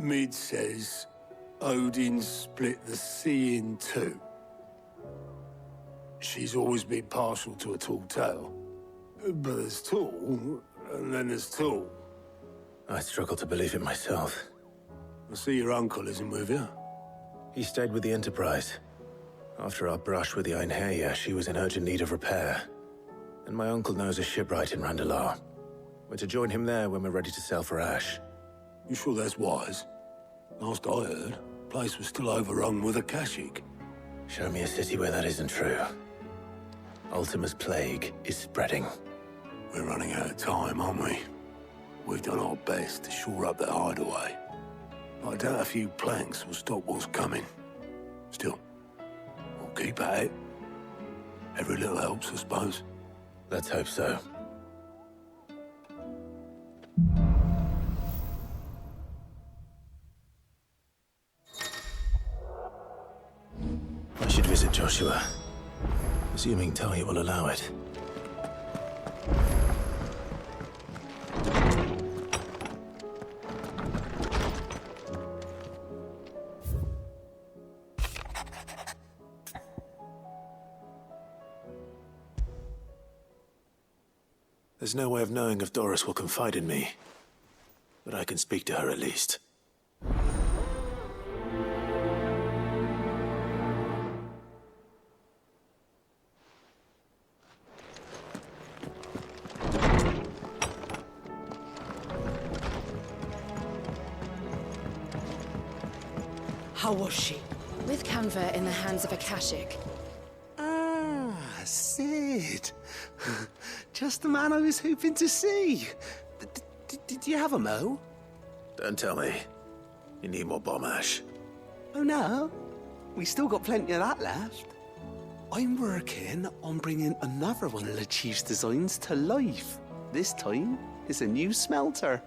Mid says Odin split the sea in two. She's always been partial to a tall tale. But there's tall, and then there's tall. I struggle to believe it myself. I see your uncle isn't with you. He stayed with the Enterprise. After our brush with the Einherja, she was in urgent need of repair. And my uncle knows a shipwright in Randalar. We're to join him there when we're ready to sail for Ash. You sure that's wise? Last I heard, the place was still overrun with Akashic. Show me a city where that isn't true. Ultima's plague is spreading. We're running out of time, aren't we? We've done our best to shore up that hideaway. I doubt a few planks will stop what's coming. Still, we'll keep at it. Every little helps, I suppose. Let's hope so. I should visit Joshua. Assuming Talia will allow it. There's no way of knowing if Doris will confide in me, but I can speak to her at least. How was she? With Canva in the hands of Akashic. Ah, Sid. Just the man I was hoping to see. Did you have a mo? Don't tell me. You need more bomb ash. Oh no, we still got plenty of that left. I'm working on bringing another one of the Chief's designs to life. This time, it's a new smelter.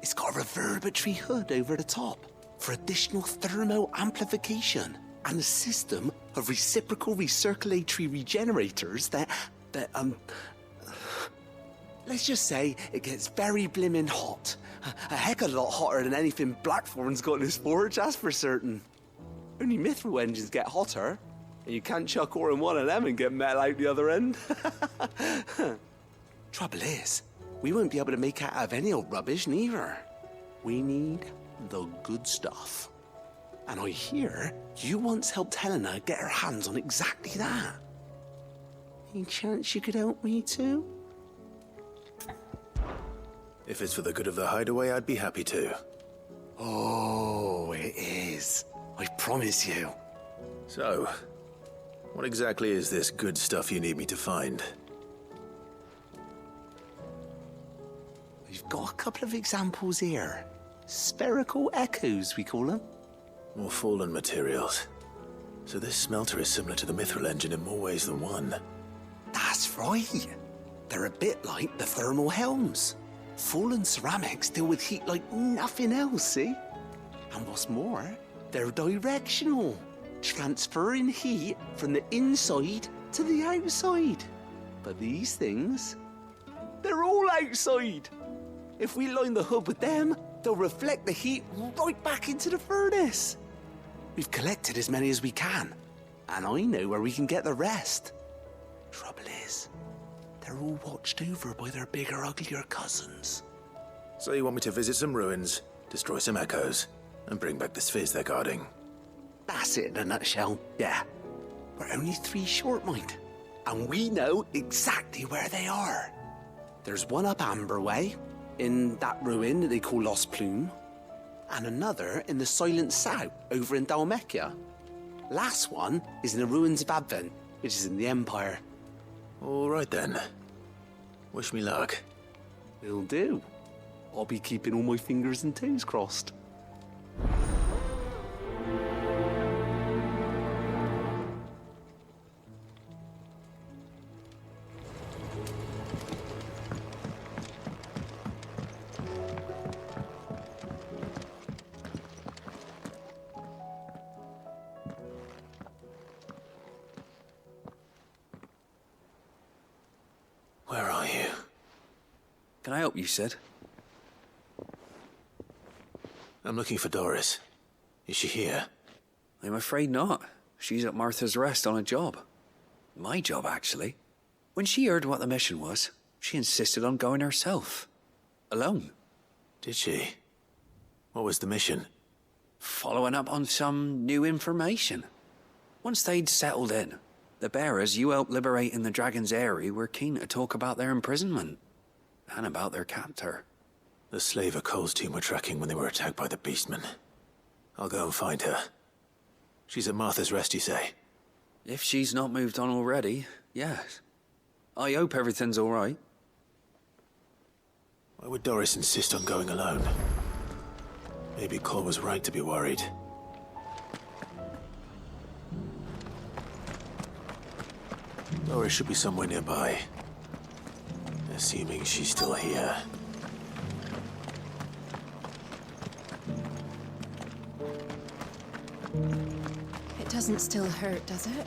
It's got a reverberatory hood over the top for additional thermo amplification and a system of reciprocal recirculatory regenerators that let's just say it gets very blimmin' hot. A heck of a lot hotter than anything Blackthorn's got in his forge, that's for certain. Only mithril engines get hotter, and you can't chuck ore in one of them and get metal out the other end. Trouble is, we won't be able to make out of any old rubbish neither. We need the good stuff. And I hear you once helped Helena get her hands on exactly that. Any chance you could help me too? If it's for the good of the hideaway, I'd be happy to. Oh, it is. I promise you. So, what exactly is this good stuff you need me to find? We've got a couple of examples here. Spherical echoes, we call them. More fallen materials. So this smelter is similar to the mithril engine in more ways than one. That's right. They're a bit like the thermal helms. Fallen ceramics deal with heat like nothing else, see? And what's more, they're directional, transferring heat from the inside to the outside. But these things, they're all outside. If we line the hood with them, they'll reflect the heat right back into the furnace. We've collected as many as we can, and I know where we can get the rest. Trouble is, they're all watched over by their bigger, uglier cousins. So you want me to visit some ruins, destroy some echoes, and bring back the spheres they're guarding? That's it in a nutshell, yeah. We're only 3 short, mind, and we know exactly where they are. There's one up Amber Way, in that ruin that they call Lost Plume, and another in the Silent South, over in Dalmekia. Last one is in the ruins of Advent, which is in the Empire. All right then. Wish me luck. Will do. I'll be keeping all my fingers and toes crossed. Where are you? Can I help you, Sid? I'm looking for Doris. Is she here? I'm afraid not. She's at Martha's Rest on a job. My job, actually. When she heard what the mission was, she insisted on going herself. Alone. Did she? What was the mission? Following up on some new information. Once they'd settled in, the bearers you helped liberate in the Dragon's Eyrie were keen to talk about their imprisonment. And about their captor. The slaver Cole's team were tracking when they were attacked by the Beastmen. I'll go and find her. She's at Martha's Rest, you say? If she's not moved on already, yes. I hope everything's all right. Why would Doris insist on going alone? Maybe Cole was right to be worried. Doris should be somewhere nearby. Assuming she's still here. It doesn't still hurt, does it?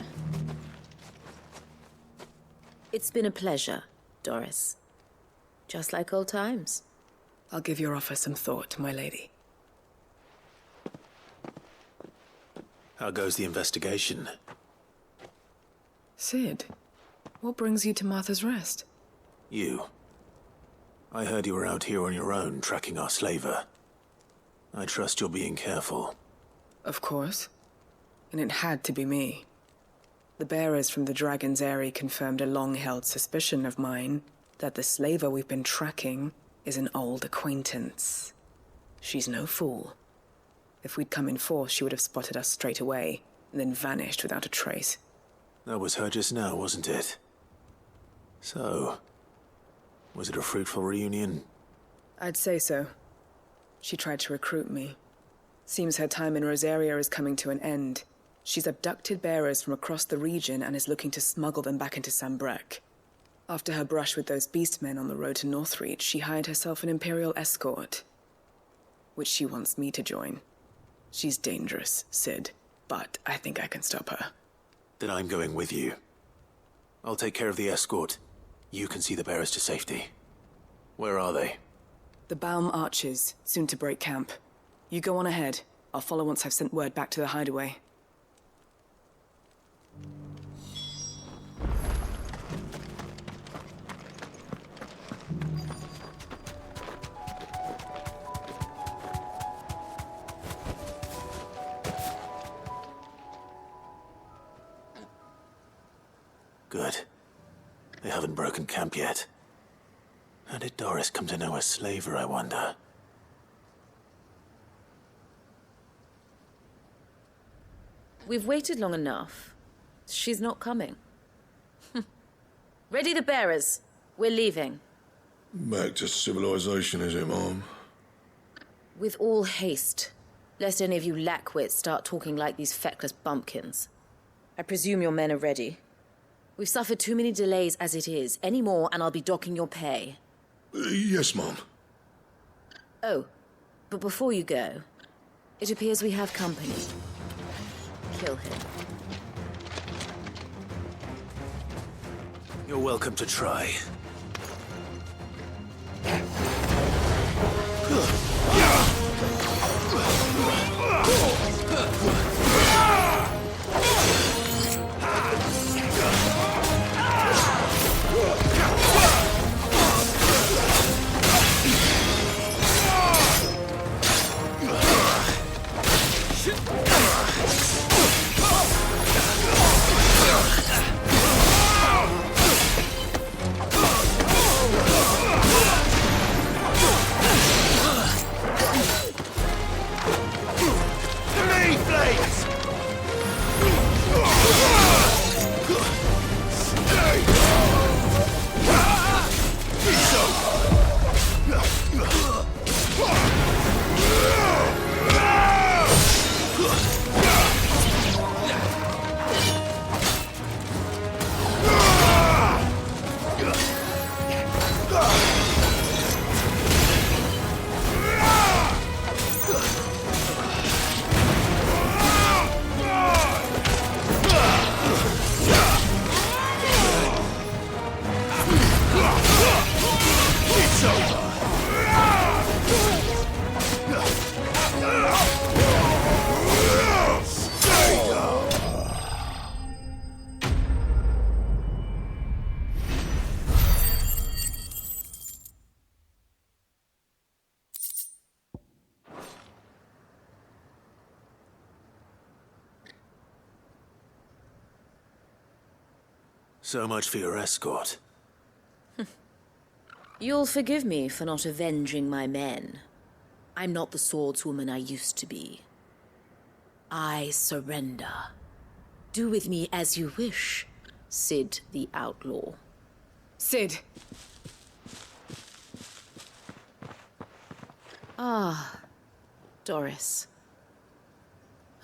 It's been a pleasure, Doris. Just like old times. I'll give your offer some thought, my lady. How goes the investigation? Sid, what brings you to Martha's Rest? You. I heard you were out here on your own, tracking our slaver. I trust you're being careful. Of course. And it had to be me. The bearers from the Dragon's Eyrie confirmed a long-held suspicion of mine that the slaver we've been tracking is an old acquaintance. She's no fool. If we'd come in force, she would have spotted us straight away, and then vanished without a trace. That was her just now, wasn't it? So, was it a fruitful reunion? I'd say so. She tried to recruit me. Seems her time in Rosaria is coming to an end. She's abducted bearers from across the region and is looking to smuggle them back into Sambrek. After her brush with those beastmen on the road to Northreach, she hired herself an Imperial escort, which she wants me to join. She's dangerous, Sid, but I think I can stop her. Then I'm going with you. I'll take care of the escort. You can see the bearers to safety. Where are they? The Baum Archers, soon to break camp. You go on ahead. I'll follow once I've sent word back to the hideaway. Good. They haven't broken camp yet. How did Doris come to know a slaver, I wonder? We've waited long enough. She's not coming. Ready the bearers. We're leaving. Back to civilization, is it, Mom? With all haste. Lest any of you lackwits start talking like these feckless bumpkins. I presume your men are ready. We've suffered too many delays as it is. Any more and I'll be docking your pay. Yes, Mom. Oh, but before you go, it appears we have company. Kill him. You're welcome to try. So much for your escort. You'll forgive me for not avenging my men. I'm not the swordswoman I used to be. I surrender. Do with me as you wish, Sid the Outlaw. Sid! Ah, Doris.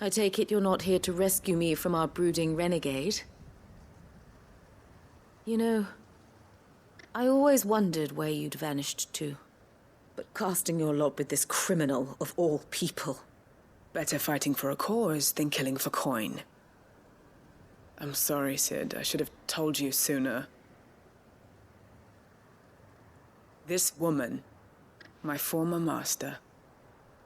I take it you're not here to rescue me from our brooding renegade? You know, I always wondered where you'd vanished to. But casting your lot with this criminal of all people. Better fighting for a cause than killing for coin. I'm sorry, Sid. I should have told you sooner. This woman, my former master,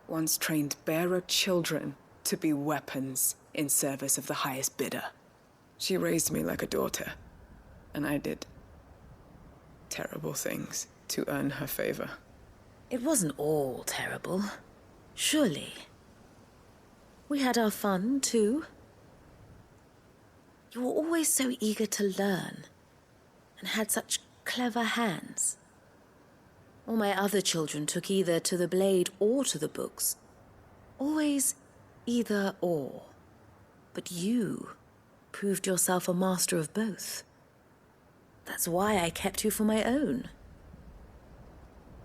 once trained bearer children to be weapons in service of the highest bidder. She raised me like a daughter, and I did terrible things to earn her favor. It wasn't all terrible, surely. We had our fun, too. You were always so eager to learn, and had such clever hands. All my other children took either to the blade or to the books. Always either or. But you proved yourself a master of both. That's why I kept you for my own.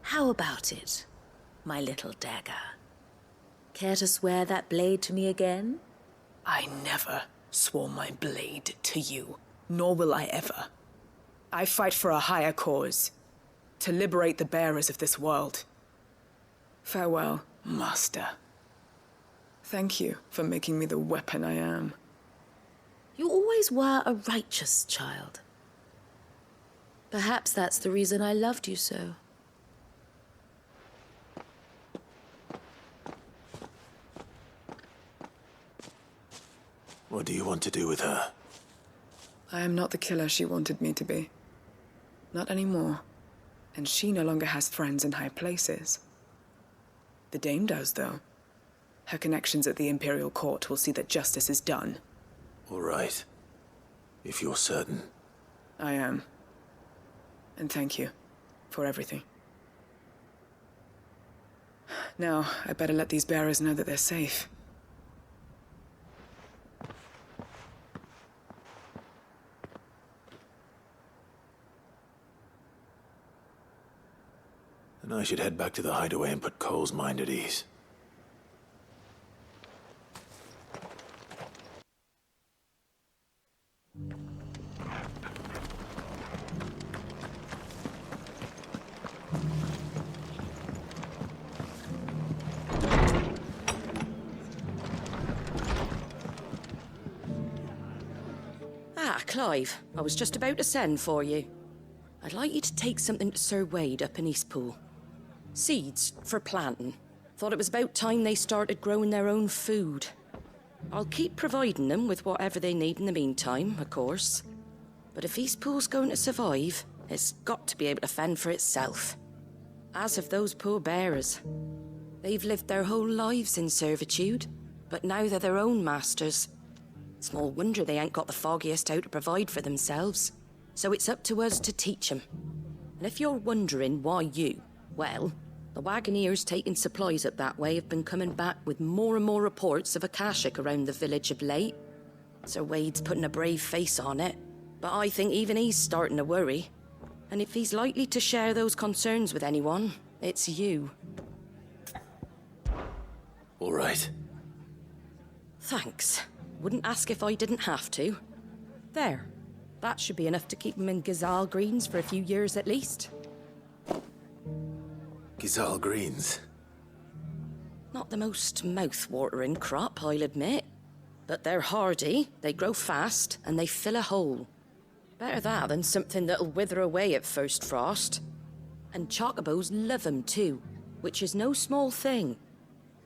How about it, my little dagger? Care to swear that blade to me again? I never swore my blade to you, nor will I ever. I fight for a higher cause, to liberate the bearers of this world. Farewell, Master. Thank you for making me the weapon I am. You always were a righteous child. Perhaps that's the reason I loved you so. What do you want to do with her? I am not the killer she wanted me to be. Not anymore. And she no longer has friends in high places. The Dame does, though. Her connections at the Imperial Court will see that justice is done. All right. If you're certain. I am. And thank you for everything. Now, I better let these bearers know that they're safe. And I should head back to the hideaway and put Cole's mind at ease. Ah, Clive, I was just about to send for you. I'd like you to take something to Sir Wade up in Eastpool. Seeds for planting. Thought it was about time they started growing their own food. I'll keep providing them with whatever they need in the meantime, of course. But if Eastpool's going to survive, it's got to be able to fend for itself. As have those poor bearers. They've lived their whole lives in servitude, but now they're their own masters. Small wonder they ain't got the foggiest how to provide for themselves. So it's up to us to teach them. And if you're wondering why you, well, the Wagoneers taking supplies up that way have been coming back with more and more reports of Akashic around the village of late. Sir Wade's putting a brave face on it, but I think even he's starting to worry. And if he's likely to share those concerns with anyone, it's you. All right. Thanks. Wouldn't ask if I didn't have to. There. That should be enough to keep him in Gazal Greens for a few years at least. Gazal Greens. Not the most mouth-watering crop, I'll admit. But they're hardy, they grow fast, and they fill a hole. Better that than something that'll wither away at first frost. And chocobos love 'em too, which is no small thing.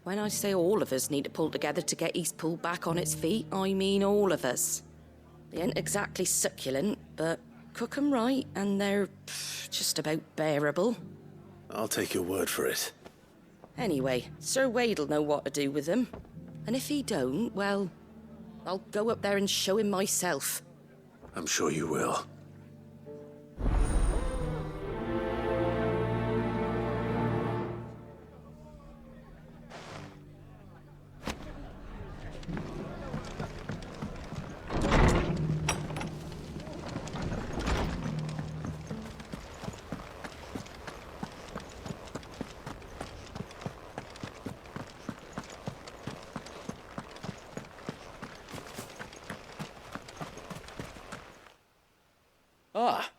When I say all of us need to pull together to get Eastpool back on its feet, I mean all of us. They ain't exactly succulent, but cook 'em right and they're just about bearable. I'll take your word for it. Anyway, Sir Wade'll know what to do with them. And if he don't, well, I'll go up there and show him myself. I'm sure you will. Ah,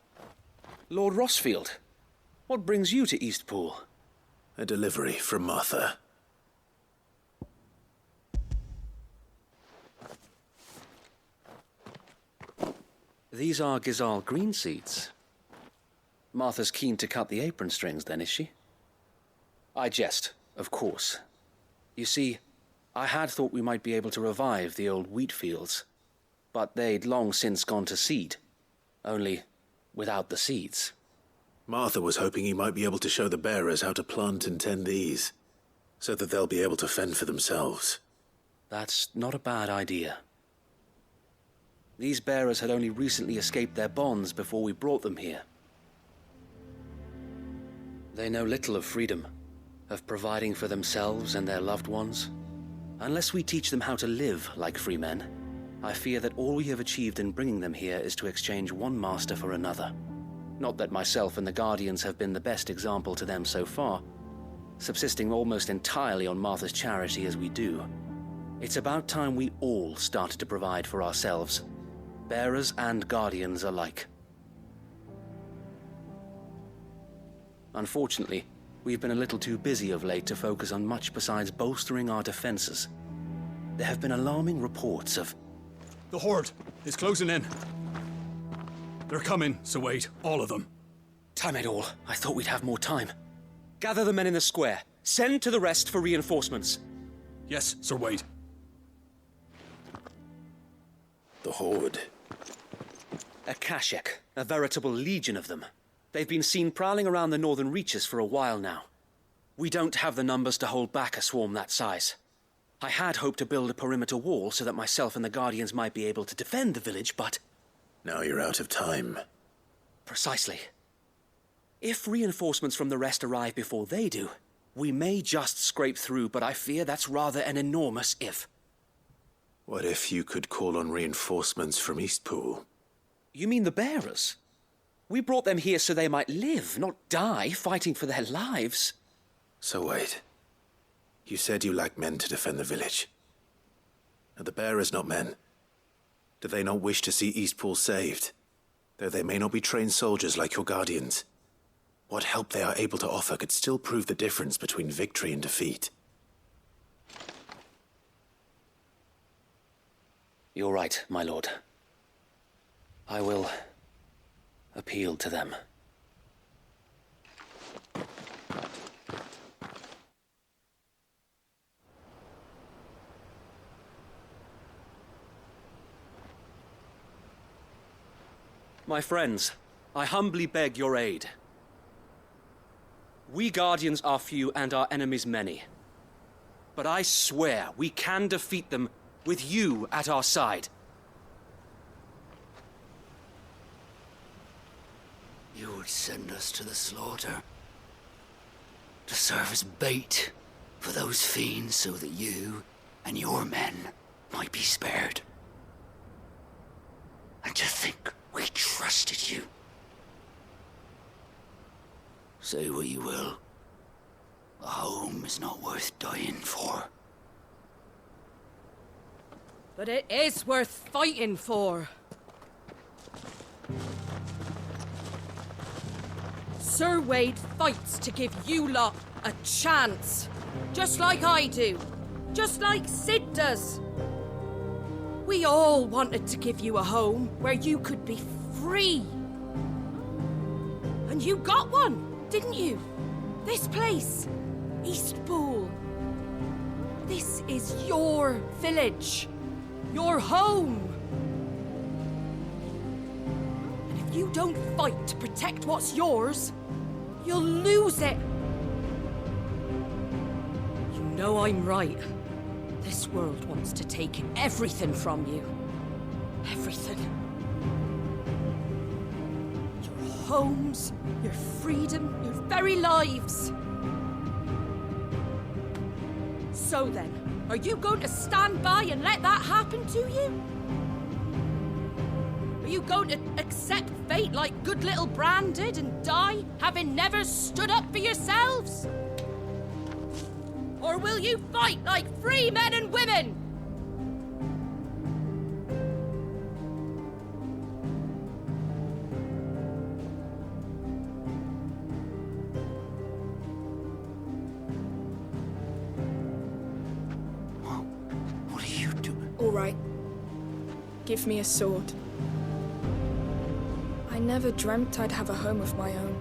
Lord Rossfield. What brings you to Eastpool? A delivery from Martha. These are Gizal green seeds. Martha's keen to cut the apron strings, then, is she? I jest, of course. You see, I had thought we might be able to revive the old wheat fields, but they'd long since gone to seed, only without the seeds. Martha was hoping he might be able to show the bearers how to plant and tend these, so that they'll be able to fend for themselves. That's not a bad idea. These bearers had only recently escaped their bonds before we brought them here. They know little of freedom, of providing for themselves and their loved ones. Unless we teach them how to live like free men, I fear that all we have achieved in bringing them here is to exchange one master for another. Not that myself and the Guardians have been the best example to them so far, subsisting almost entirely on Martha's charity as we do. It's about time we all started to provide for ourselves, bearers and Guardians alike. Unfortunately, we've been a little too busy of late to focus on much besides bolstering our defenses. There have been alarming reports of... The Horde is closing in. They're coming, so wait, all of them. Damn it all, I thought we'd have more time. Gather the men in the square. Send to the rest for reinforcements. Yes, Sir Wade. The Horde. A Kashek, a veritable legion of them. They've been seen prowling around the northern reaches for a while now. We don't have the numbers to hold back a swarm that size. I had hoped to build a perimeter wall so that myself and the Guardians might be able to defend the village, but... Now you're out of time. Precisely. If reinforcements from the rest arrive before they do, we may just scrape through, but I fear that's rather an enormous if. What if you could call on reinforcements from Eastpool? You mean the bearers? We brought them here so they might live, not die fighting for their lives. So wait. You said you lack men to defend the village. Are the bearers not men? Do they not wish to see Eastpool saved? Though they may not be trained soldiers like your Guardians. What help they are able to offer could still prove the difference between victory and defeat. You're right, my lord. I will appeal to them. My friends, I humbly beg your aid. We Guardians are few and our enemies many. But I swear we can defeat them with you at our side. You would send us to the slaughter, to serve as bait for those fiends so that you and your men might be spared. And to think we trusted you. Say what you will, a home is not worth dying for. But it is worth fighting for. Sir Wade fights to give you lot a chance. Just like I do. Just like Sid does. We all wanted to give you a home where you could be free. And you got one, didn't you? This place, Eastpool. This is your village. Your home. And if you don't fight to protect what's yours, you'll lose it. You know I'm right. This world wants to take everything from you. Everything. Your homes, your freedom, your very lives. So then, are you going to stand by and let that happen to you? Are you going to accept fate like good little Bran did and die, having never stood up for yourselves? Or will you fight like free men and women? right. Give me a sword. I never dreamt I'd have a home of my own.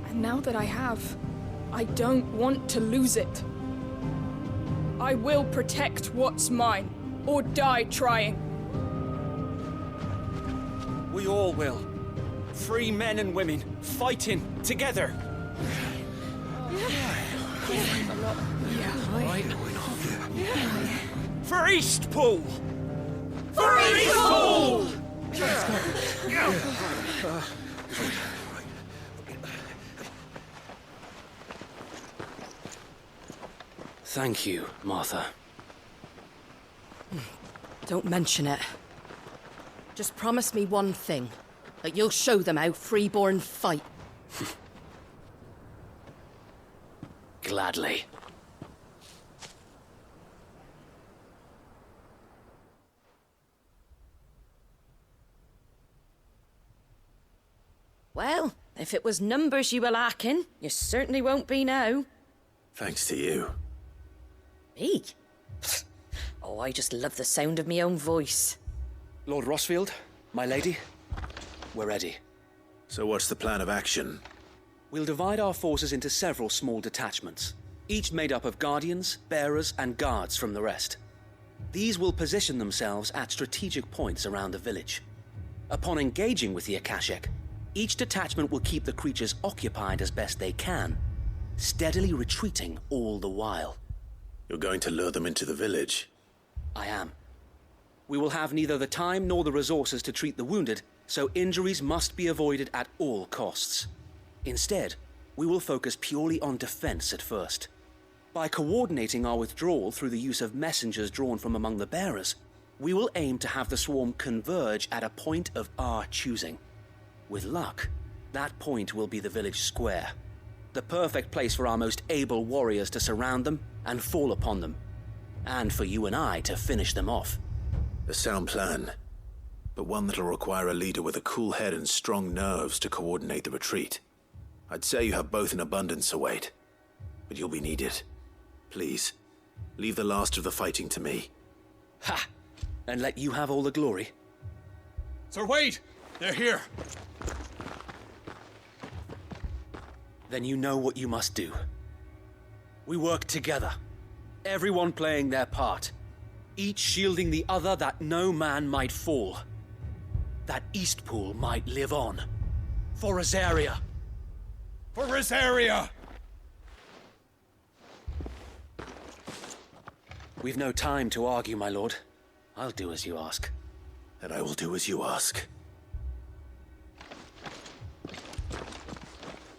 And now that I have, I don't want to lose it. I will protect what's mine, or die trying. We all will. Free men and women, fighting together. For Eastpool! For Eastpool! Thank you, Martha. Don't mention it. Just promise me one thing. That you'll show them how freeborn fight. Gladly. Well, if it was numbers you were lacking, you certainly won't be now. Thanks to you. Me? Oh, I just love the sound of my own voice. Lord Rossfield, my lady, we're ready. So what's the plan of action? We'll divide our forces into several small detachments, each made up of guardians, bearers, and guards from the rest. These will position themselves at strategic points around the village. Upon engaging with the Akashic, each detachment will keep the creatures occupied as best they can, steadily retreating all the while. You're going to lure them into the village? I am. We will have neither the time nor the resources to treat the wounded, so injuries must be avoided at all costs. Instead, we will focus purely on defense at first. By coordinating our withdrawal through the use of messengers drawn from among the bearers, we will aim to have the swarm converge at a point of our choosing. With luck, that point will be the village square, the perfect place for our most able warriors to surround them and fall upon them, and for you and I to finish them off. A sound plan, but one that'll require a leader with a cool head and strong nerves to coordinate the retreat. I'd say you have both in abundance, Await, but you'll be needed. Please, leave the last of the fighting to me. Ha! And let you have all the glory. Sir Wade! They're here! Then you know what you must do. We work together, everyone playing their part, each shielding the other that no man might fall, that Eastpool might live on. For Rosaria! For Rosaria! We've no time to argue, my lord. I'll do as you ask. And I will do as you ask.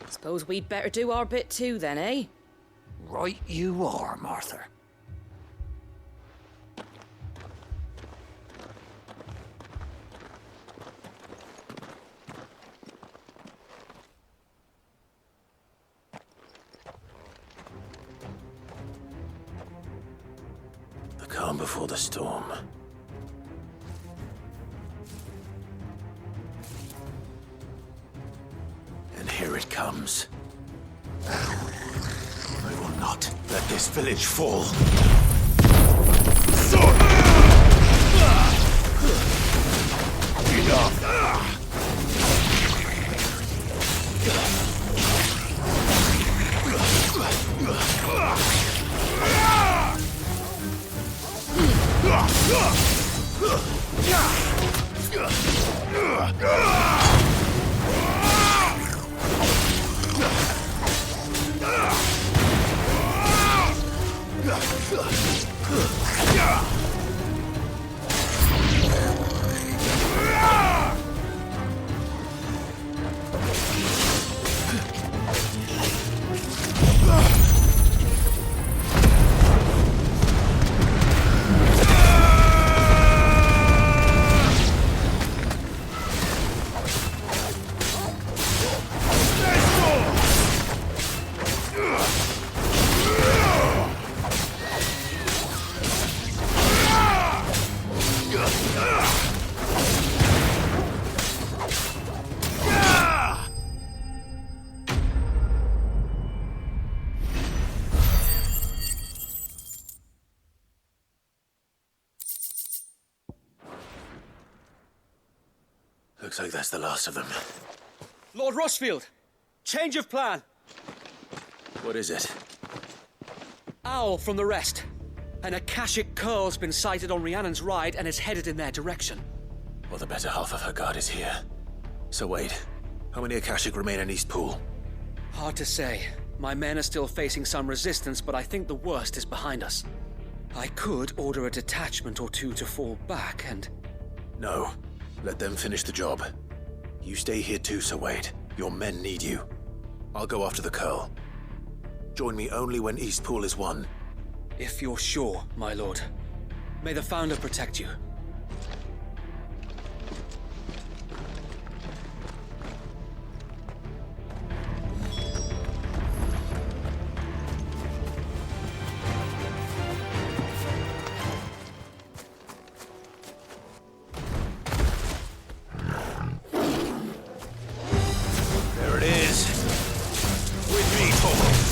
Suppose we'd better do our bit too then, eh? Right you are, Martha. The calm before the storm. And here it comes. I will not let this village fall. Looks like that's the last of them. Lord Rushfield! Change of plan! What is it? Owl from the rest. An Akashic Curl's been sighted on Rhiannon's ride and is headed in their direction. Well, the better half of her guard is here. So wait, how many Akashic remain in East Pool? Hard to say. My men are still facing some resistance, but I think the worst is behind us. I could order a detachment or two to fall back and... No. Let them finish the job. You stay here too, Sir Wade. Your men need you. I'll go after the Curl. Join me only when East Pool is won. If you're sure, my lord. May the Founder protect you. There it is. With me, Torgal.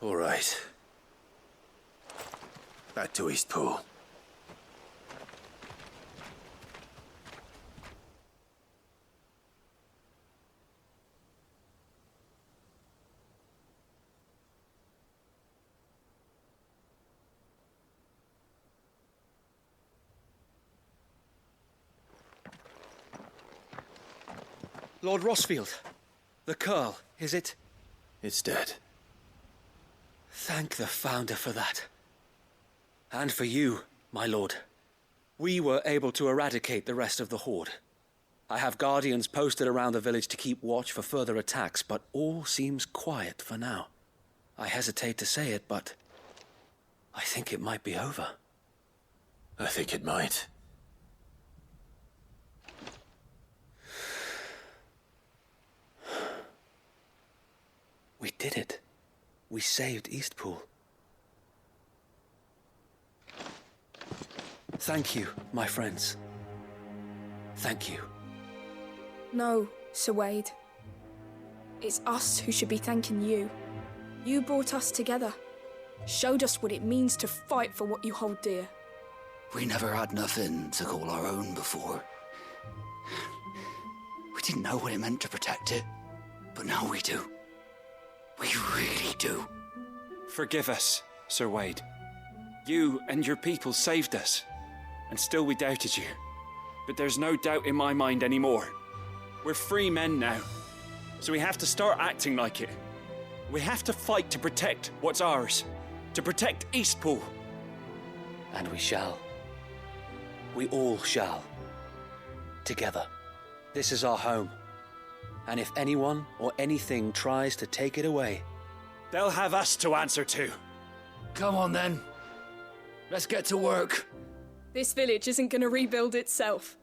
All right. Back to East Pool. Lord Rossfield, the Curl, is it? It's dead. Thank the Founder for that. And for you, my lord. We were able to eradicate the rest of the Horde. I have guardians posted around the village to keep watch for further attacks, but all seems quiet for now. I hesitate to say it, but I think it might be over. I think it might. We did it. We saved Eastpool. Thank you, my friends. Thank you. No, Sir Wade. It's us who should be thanking you. You brought us together. Showed us what it means to fight for what you hold dear. We never had nothing to call our own before. We didn't know what it meant to protect it, but now we do. We really do. Forgive us, Sir Wade. You and your people saved us, and still we doubted you. But there's no doubt in my mind anymore. We're free men now, so we have to start acting like it. We have to fight to protect what's ours, to protect Eastpool. And we shall. We all shall. Together. This is our home. And if anyone or anything tries to take it away, they'll have us to answer to. Come on then. Let's get to work. This village isn't gonna rebuild itself.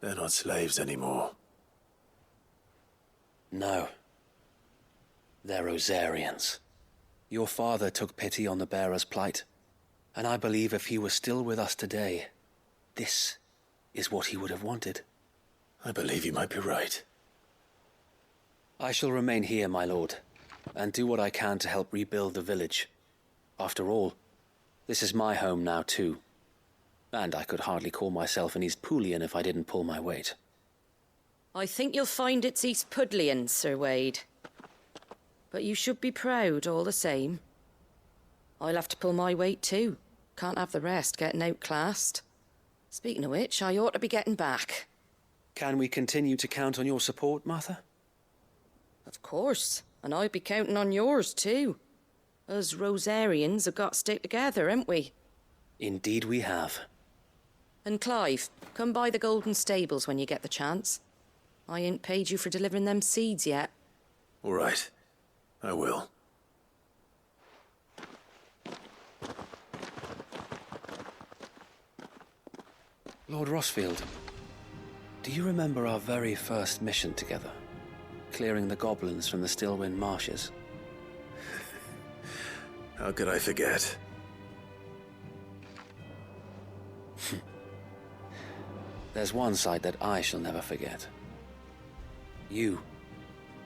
They're not slaves anymore. no. They're Rosarians. Your father took pity on the bearer's plight. And I believe if he were still with us today, this is what he would have wanted. I believe you might be right. I shall remain here, my lord, and do what I can to help rebuild the village. After all, this is my home now too. And I could hardly call myself an East Poolian if I didn't pull my weight. I think you'll find it's East Pudlian, Sir Wade. But you should be proud all the same. I'll have to pull my weight too. Can't have the rest getting outclassed. Speaking of which, I ought to be getting back. Can we continue to count on your support, Martha? Of course, and I'll be counting on yours too. Us Rosarians have got to stick together, haven't we? Indeed we have. And Clive, come by the Golden Stables when you get the chance. I ain't paid you for delivering them seeds yet. All right. I will. Lord Rossfield, do you remember our very first mission together? Clearing the goblins from the Stillwind Marshes? How could I forget? There's one sight that I shall never forget. You,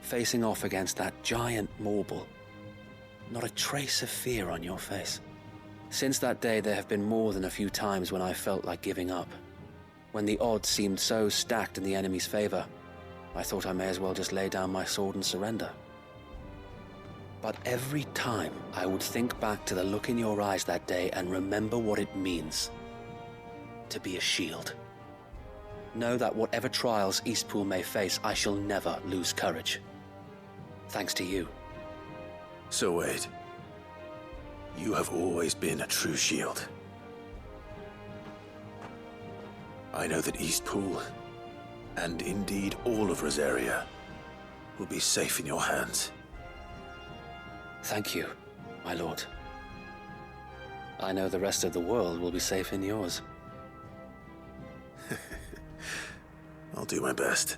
facing off against that giant Morble. Not a trace of fear on your face. Since that day, there have been more than a few times when I felt like giving up. When the odds seemed so stacked in the enemy's favor, I thought I may as well just lay down my sword and surrender. But every time I would think back to the look in your eyes that day and remember what it means to be a shield. Know that whatever trials Eastpool may face, I shall never lose courage. Thanks to you. So Wade, you have always been a true shield. I know that Eastpool, and indeed all of Rosaria, will be safe in your hands. Thank you, my lord. I know the rest of the world will be safe in yours. I'll do my best.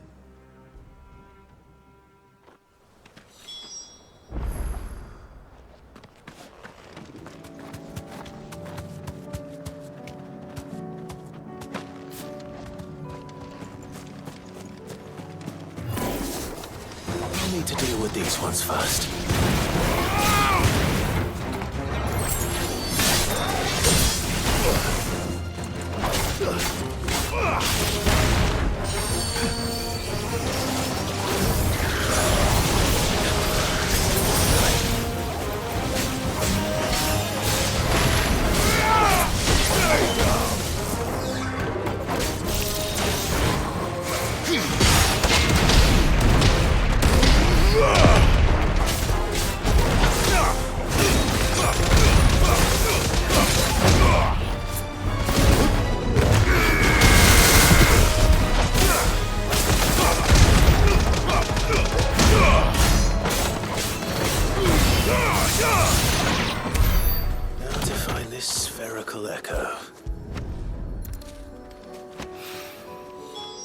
I'll need to deal with these ones first.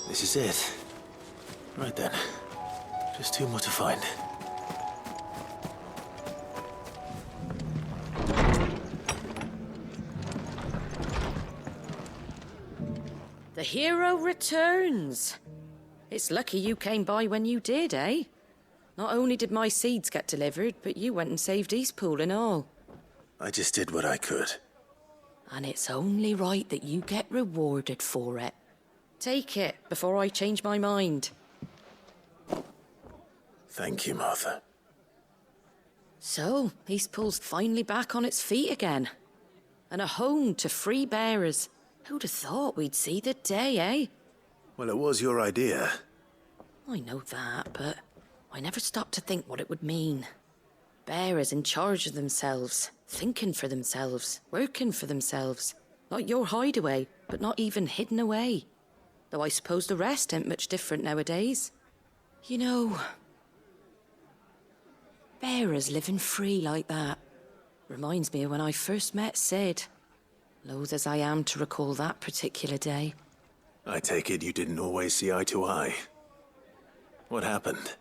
This is it. Right then. Just two more to find. The hero returns. It's lucky you came by when you did, eh? Not only did my seeds get delivered, but you went and saved Eastpool and all. I just did what I could. And it's only right that you get rewarded for it. Take it before I change my mind. Thank you, Martha. So, Eastpool's finally back on its feet again. And a home to free bearers. Who'd have thought we'd see the day, eh? Well, it was your idea. I know that, but I never stopped to think what it would mean. Bearers in charge of themselves, thinking for themselves, working for themselves. Like your hideaway, but not even hidden away. Though I suppose the rest ain't much different nowadays. You know, bearers living free like that reminds me of when I first met Sid. Loath as I am to recall that particular day. I take it you didn't always see eye to eye. What happened?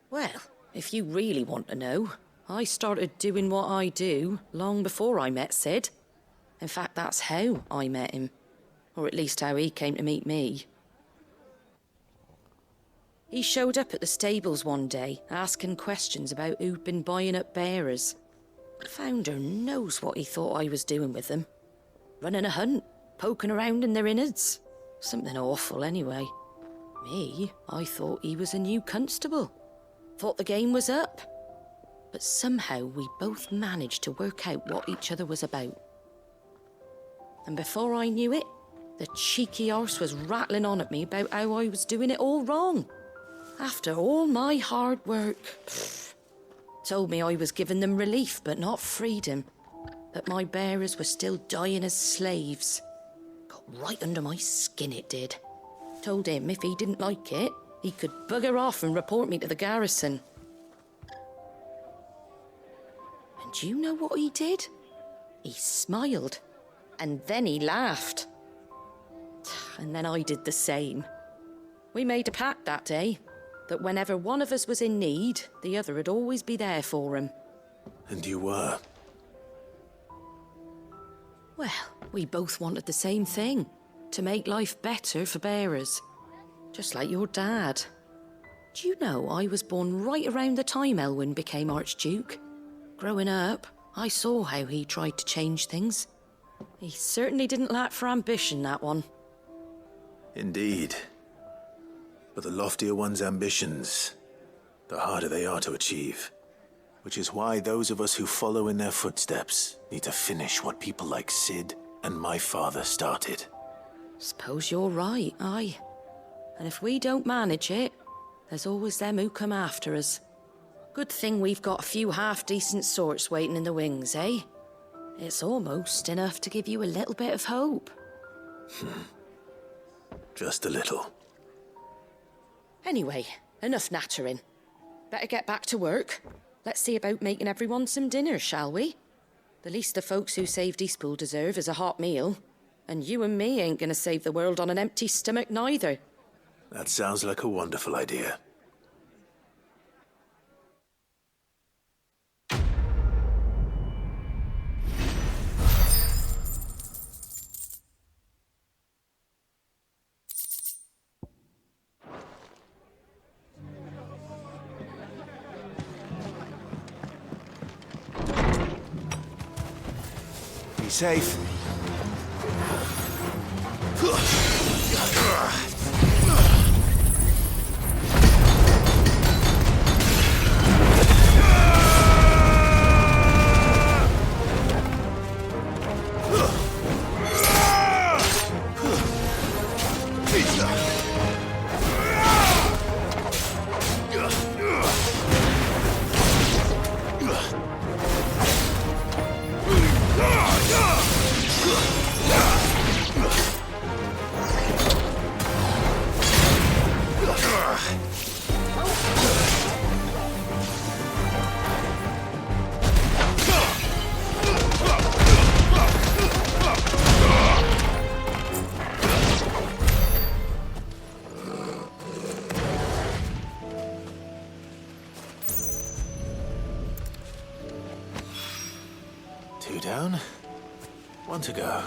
Well, if you really want to know, I started doing what I do long before I met Sid. In fact, that's how I met him. Or at least how he came to meet me. He showed up at the stables one day, asking questions about who'd been buying up bearers. Founder knows what he thought I was doing with them. Running a hunt, poking around in their innards. Something awful, anyway. Me, I thought he was a new constable. Thought the game was up. But somehow we both managed to work out what each other was about. And before I knew it, the cheeky arse was rattling on at me about how I was doing it all wrong. After all my hard work. Told me I was giving them relief, but not freedom. That my bearers were still dying as slaves. Got right under my skin, it did. Told him if he didn't like it, he could bugger off and report me to the garrison. And do you know what he did? He smiled. And then he laughed. And then I did the same. We made a pact that day, that whenever one of us was in need, the other would always be there for him. And you were? Well, we both wanted the same thing. To make life better for bearers. Just like your dad. Do you know I was born right around the time Elwyn became Archduke? Growing up, I saw how he tried to change things. He certainly didn't lack for ambition, that one. Indeed. But the loftier one's ambitions, the harder they are to achieve. Which is why those of us who follow in their footsteps need to finish what people like Sid and my father started. Suppose you're right, aye. And if we don't manage it, there's always them who come after us. Good thing we've got a few half-decent sorts waiting in the wings, eh? It's almost enough to give you a little bit of hope. Just a little. Anyway, enough nattering. Better get back to work. Let's see about making everyone some dinner, shall we? The least the folks who saved Eastpool deserve is a hot meal. And you and me ain't gonna save the world on an empty stomach neither. That sounds like a wonderful idea. Be safe. Two down, one to go.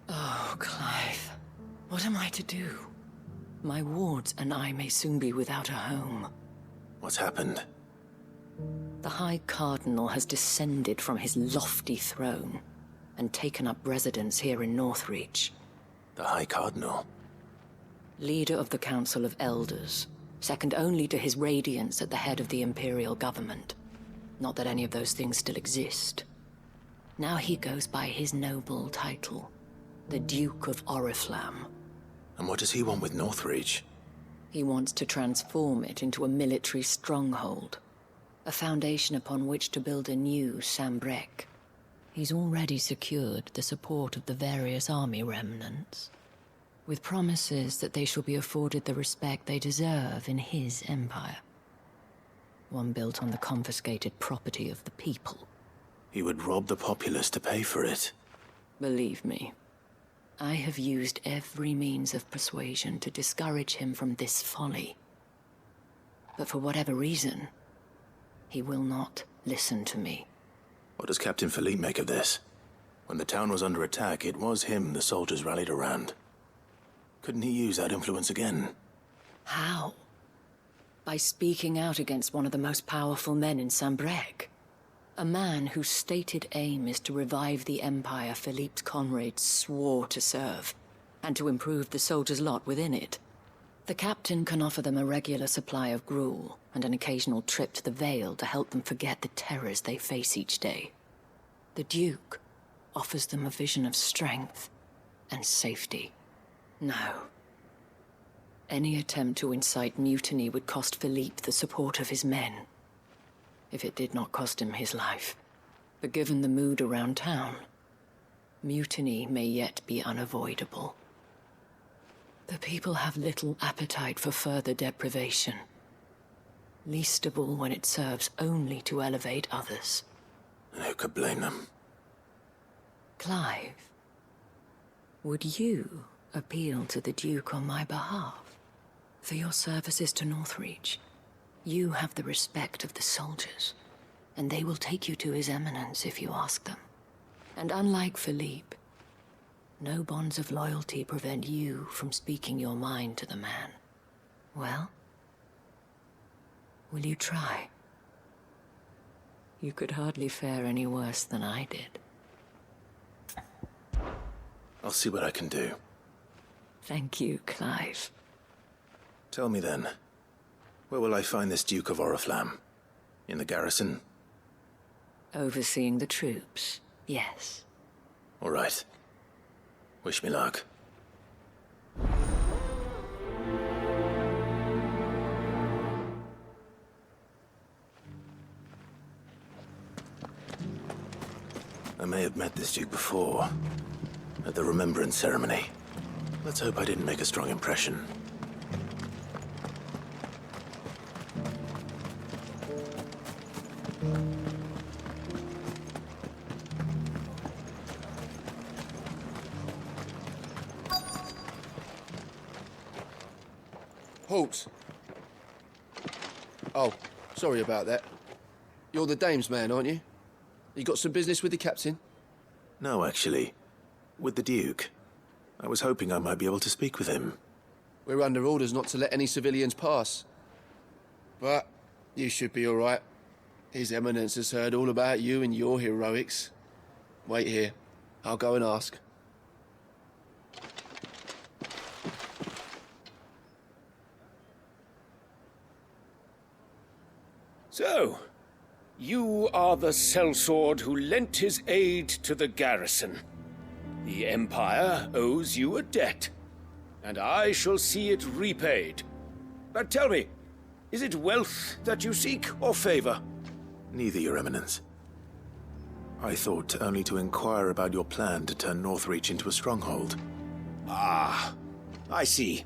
Oh, Clive. What am I to do? My wards and I may soon be without a home. What's happened? The High Cardinal has descended from his lofty throne and taken up residence here in Northreach. The High Cardinal? Leader of the Council of Elders, second only to his Radiance at the head of the Imperial government. Not that any of those things still exist. Now he goes by his noble title, the Duke of Oriflamme. And what does he want with Northreach? He wants to transform it into a military stronghold, a foundation upon which to build a new Sambrec. He's already secured the support of the various army remnants, with promises that they shall be afforded the respect they deserve in his empire. One built on the confiscated property of the people. He would rob the populace to pay for it. Believe me, I have used every means of persuasion to discourage him from this folly. But for whatever reason, he will not listen to me. What does Captain Philippe make of this? When the town was under attack, it was him the soldiers rallied around. Couldn't he use that influence again? How? By speaking out against one of the most powerful men in Sambrec. A man whose stated aim is to revive the empire Philippe's comrades swore to serve, and to improve the soldiers' lot within it. The captain can offer them a regular supply of gruel, and an occasional trip to the Vale to help them forget the terrors they face each day. The Duke offers them a vision of strength and safety. No. Any attempt to incite mutiny would cost Philippe the support of his men, if it did not cost him his life. But given the mood around town, mutiny may yet be unavoidable. The people have little appetite for further deprivation, least of all when it serves only to elevate others. Who could blame them? Clive, would you appeal to the Duke on my behalf? For your services to Northreach, you have the respect of the soldiers, and they will take you to His Eminence if you ask them. And unlike Philippe, no bonds of loyalty prevent you from speaking your mind to the man. Well, will you try? You could hardly fare any worse than I did. I'll see what I can do. Thank you, Clive. Tell me then, where will I find this Duke of Oriflamme? In the garrison? Overseeing the troops, yes. All right. Wish me luck. I may have met this Duke before, at the Remembrance Ceremony. Let's hope I didn't make a strong impression. Halt! Oh, sorry about that. You're the dame's man, aren't you? You got some business with the captain? No, actually. With the Duke. I was hoping I might be able to speak with him. We're under orders not to let any civilians pass. But you should be all right. His Eminence has heard all about you and your heroics. Wait here. I'll go and ask. So, you are the sellsword who lent his aid to the garrison. The Empire owes you a debt, and I shall see it repaid. But tell me, is it wealth that you seek, or favor? Neither, Your Eminence. I thought only to inquire about your plan to turn Northreach into a stronghold. Ah, I see.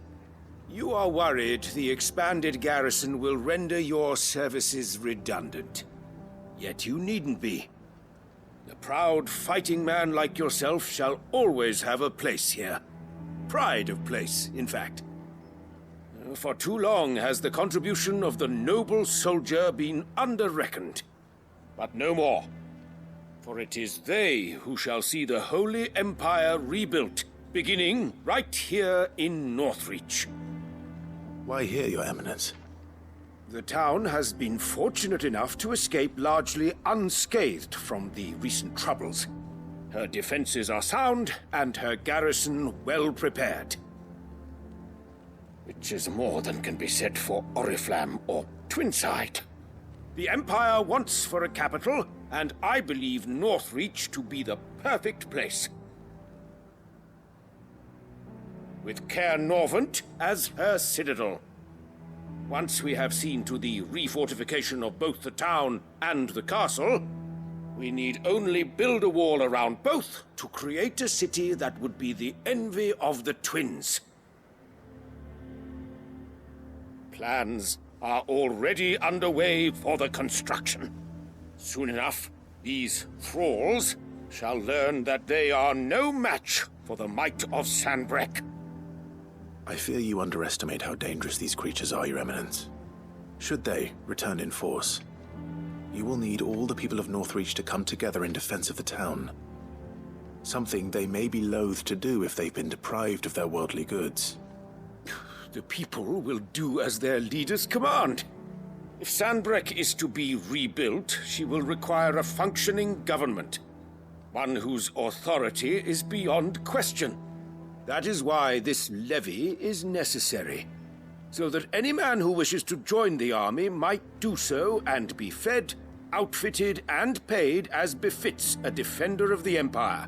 You are worried the expanded garrison will render your services redundant. Yet you needn't be. A proud fighting man like yourself shall always have a place here. Pride of place, in fact. For too long has the contribution of the noble soldier been under-reckoned. But no more. For it is they who shall see the Holy Empire rebuilt, beginning right here in Northreach. Why here, Your Eminence? The town has been fortunate enough to escape largely unscathed from the recent troubles. Her defenses are sound, and her garrison well prepared. Which is more than can be said for Oriflamme or Twinside. The Empire wants for a capital, and I believe Northreach to be the perfect place. With Caer Norvent as her citadel. Once we have seen to the refortification of both the town and the castle, we need only build a wall around both to create a city that would be the envy of the twins. Plans are already underway for the construction. Soon enough, these thralls shall learn that they are no match for the might of Sanbreque. I fear you underestimate how dangerous these creatures are, Your Eminence. Should they return in force, you will need all the people of Northreach to come together in defense of the town. Something they may be loath to do if they've been deprived of their worldly goods. The people will do as their leaders command. If Sanbreque is to be rebuilt, she will require a functioning government. One whose authority is beyond question. That is why this levy is necessary, so that any man who wishes to join the army might do so and be fed, outfitted, and paid as befits a defender of the Empire.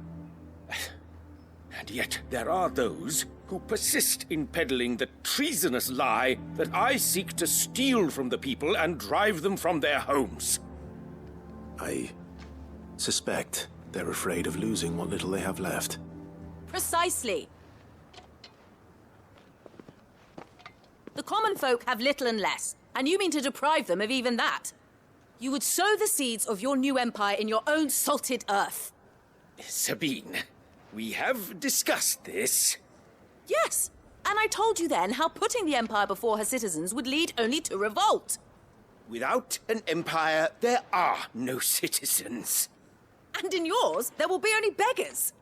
And yet there are those who persist in peddling the treasonous lie that I seek to steal from the people and drive them from their homes. I suspect they're afraid of losing what little they have left. Precisely. The common folk have little and less, and you mean to deprive them of even that. You would sow the seeds of your new empire in your own salted earth. Sabine, we have discussed this. Yes, and I told you then how putting the empire before her citizens would lead only to revolt. Without an empire, there are no citizens. And in yours, there will be only beggars.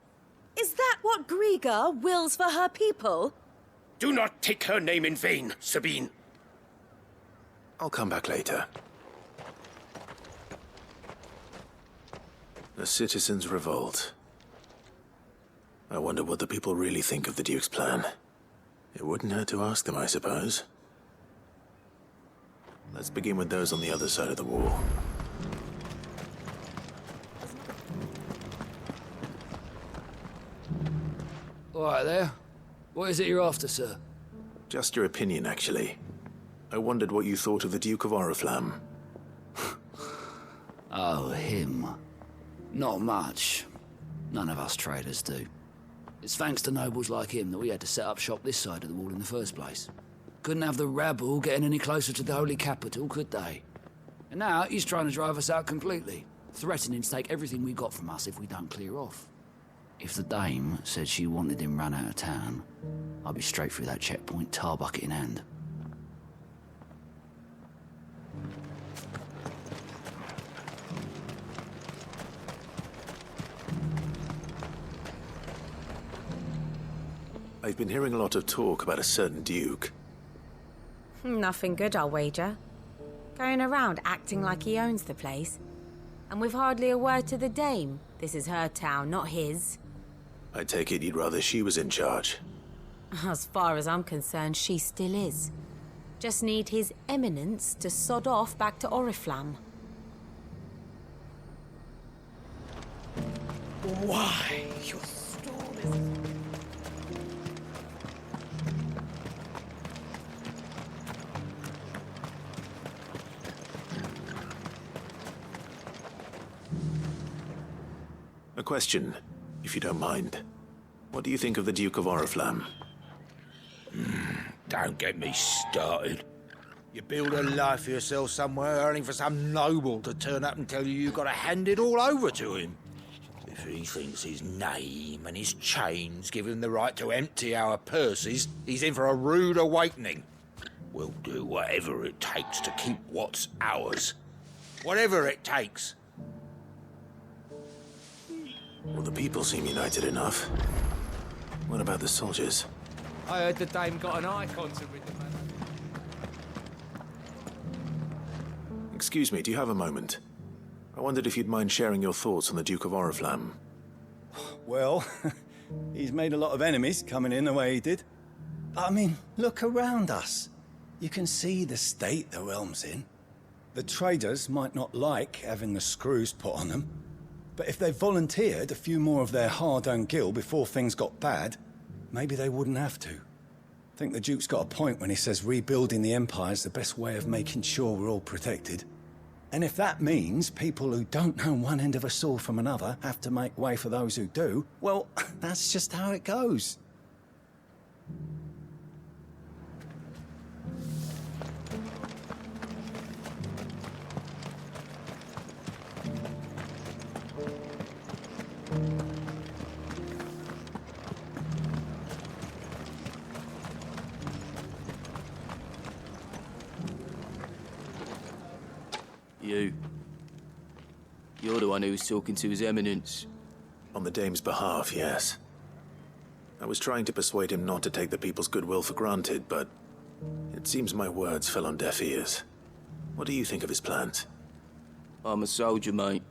Is that what Griga wills for her people? Do not take her name in vain, Sabine. I'll come back later. The citizens revolt. I wonder what the people really think of the Duke's plan. It wouldn't hurt to ask them, I suppose. Let's begin with those on the other side of the wall. All right there. What is it you're after, sir? Just your opinion, actually. I wondered what you thought of the Duke of Oriflamme. Oh, him. Not much. None of us traders do. It's thanks to nobles like him that we had to set up shop this side of the wall in the first place. Couldn't have the rabble getting any closer to the holy capital, could they? And now he's trying to drive us out completely, threatening to take everything we got from us if we don't clear off. If the dame said she wanted him run out of town, I'd be straight through that checkpoint, tar bucket in hand. I've been hearing a lot of talk about a certain Duke. Nothing good, I'll wager. Going around acting like he owns the place. And with hardly a word to the dame. This is her town, not his. I take it you'd rather she was in charge. As far as I'm concerned, she still is. Just need his eminence to sod off back to Oriflamme. Why, your stall is... A question, if you don't mind. What do you think of the Duke of Oriflamme? Don't get me started. You build a life for yourself somewhere, only for some noble to turn up and tell you you've got to hand it all over to him. If he thinks his name and his chains give him the right to empty our purses, he's in for a rude awakening. We'll do whatever it takes to keep what's ours. Whatever it takes. Well, the people seem united enough. What about the soldiers? I heard the dame got an eye concert with the man. Excuse me, do you have a moment? I wondered if you'd mind sharing your thoughts on the Duke of Oriflamme. Well, he's made a lot of enemies coming in the way he did. I mean, look around us. You can see the state the realm's in. The traders might not like having the screws put on them, but if they volunteered a few more of their hard-earned gil before things got bad, maybe they wouldn't have to. I think the Duke's got a point when he says rebuilding the Empire is the best way of making sure we're all protected. And if that means people who don't know one end of a sword from another have to make way for those who do, well, that's just how it goes. You're the one who was talking to His Eminence. On the Dame's behalf, yes. I was trying to persuade him not to take the people's goodwill for granted, but it seems my words fell on deaf ears. What do you think of his plans? I'm a soldier, mate.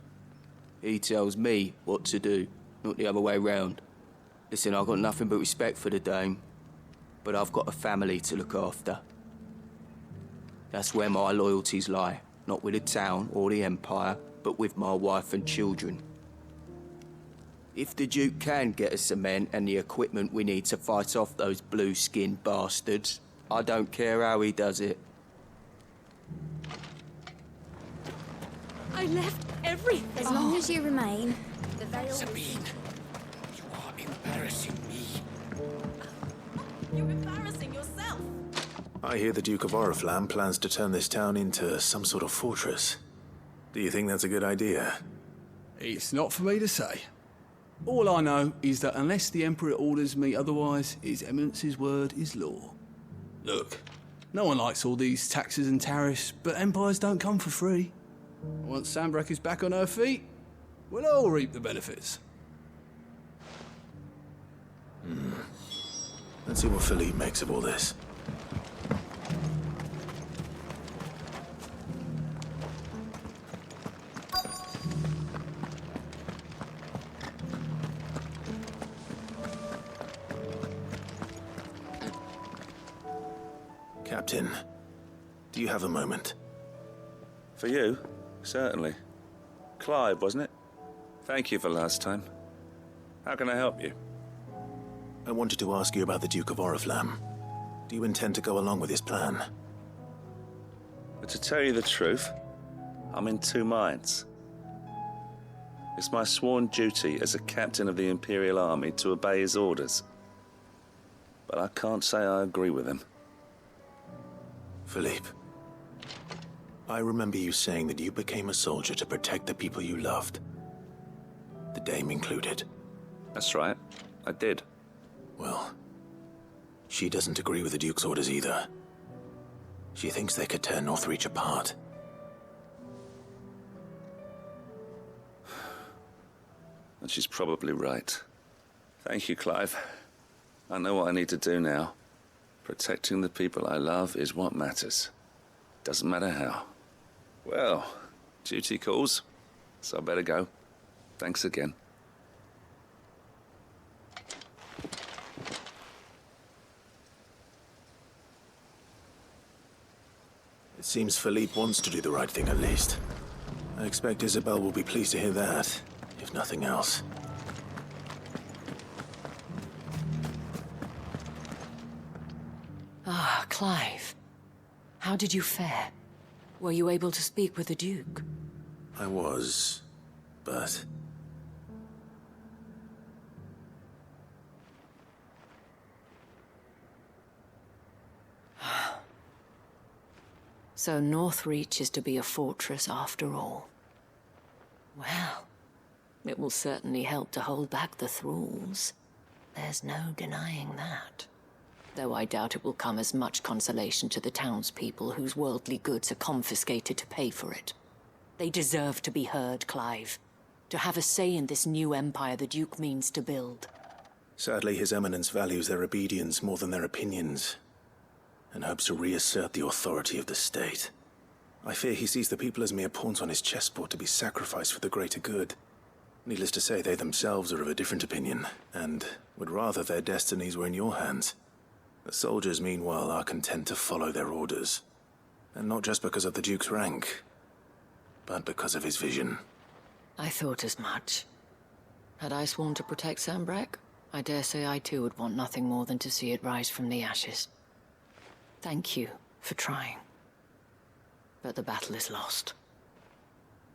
He tells me what to do, not the other way round. Listen, I've got nothing but respect for the Dame, but I've got a family to look after. That's where my loyalties lie, not with the town or the Empire, but with my wife and children. If the Duke can get us cement and the equipment we need to fight off those blue-skinned bastards, I don't care how he does it. I left everything. As long as you remain, the veil... Sabine, you are embarrassing me. You're embarrassing yourself. I hear the Duke of Oriflamme plans to turn this town into some sort of fortress. Do you think that's a good idea? It's not for me to say. All I know is that unless the Emperor orders me otherwise, His Eminence's word is law. Look, no one likes all these taxes and tariffs, but empires don't come for free. Once Sanbreque is back on her feet, we'll all reap the benefits. Let's see what Philippe makes of all this. Captain, do you have a moment? For you? Certainly. Clive, wasn't it? Thank you for last time. How can I help you? I wanted to ask you about the Duke of Oriflamme. Do you intend to go along with his plan? But to tell you the truth, I'm in two minds. It's my sworn duty as a captain of the Imperial Army to obey his orders. But I can't say I agree with him. Philippe, I remember you saying that you became a soldier to protect the people you loved. The Dame included. That's right, I did. Well, she doesn't agree with the Duke's orders either. She thinks they could tear Northreach apart. And she's probably right. Thank you, Clive. I know what I need to do now. Protecting the people I love is what matters. Doesn't matter how. Well, duty calls, so I better go. Thanks again. It seems Philippe wants to do the right thing at least. I expect Isabel will be pleased to hear that, if nothing else. Ah, Clive. How did you fare? Were you able to speak with the Duke? I was, but... So Northreach is to be a fortress after all. Well, it will certainly help to hold back the thralls. There's no denying that. Though I doubt it will come as much consolation to the townspeople whose worldly goods are confiscated to pay for it. They deserve to be heard, Clive. To have a say in this new empire the Duke means to build. Sadly, His Eminence values their obedience more than their opinions, and hopes to reassert the authority of the state. I fear he sees the people as mere pawns on his chessboard to be sacrificed for the greater good. Needless to say, they themselves are of a different opinion, and would rather their destinies were in your hands. The soldiers, meanwhile, are content to follow their orders. And not just because of the Duke's rank, but because of his vision. I thought as much. Had I sworn to protect Sanbreque, I dare say I too would want nothing more than to see it rise from the ashes. Thank you for trying. But the battle is lost.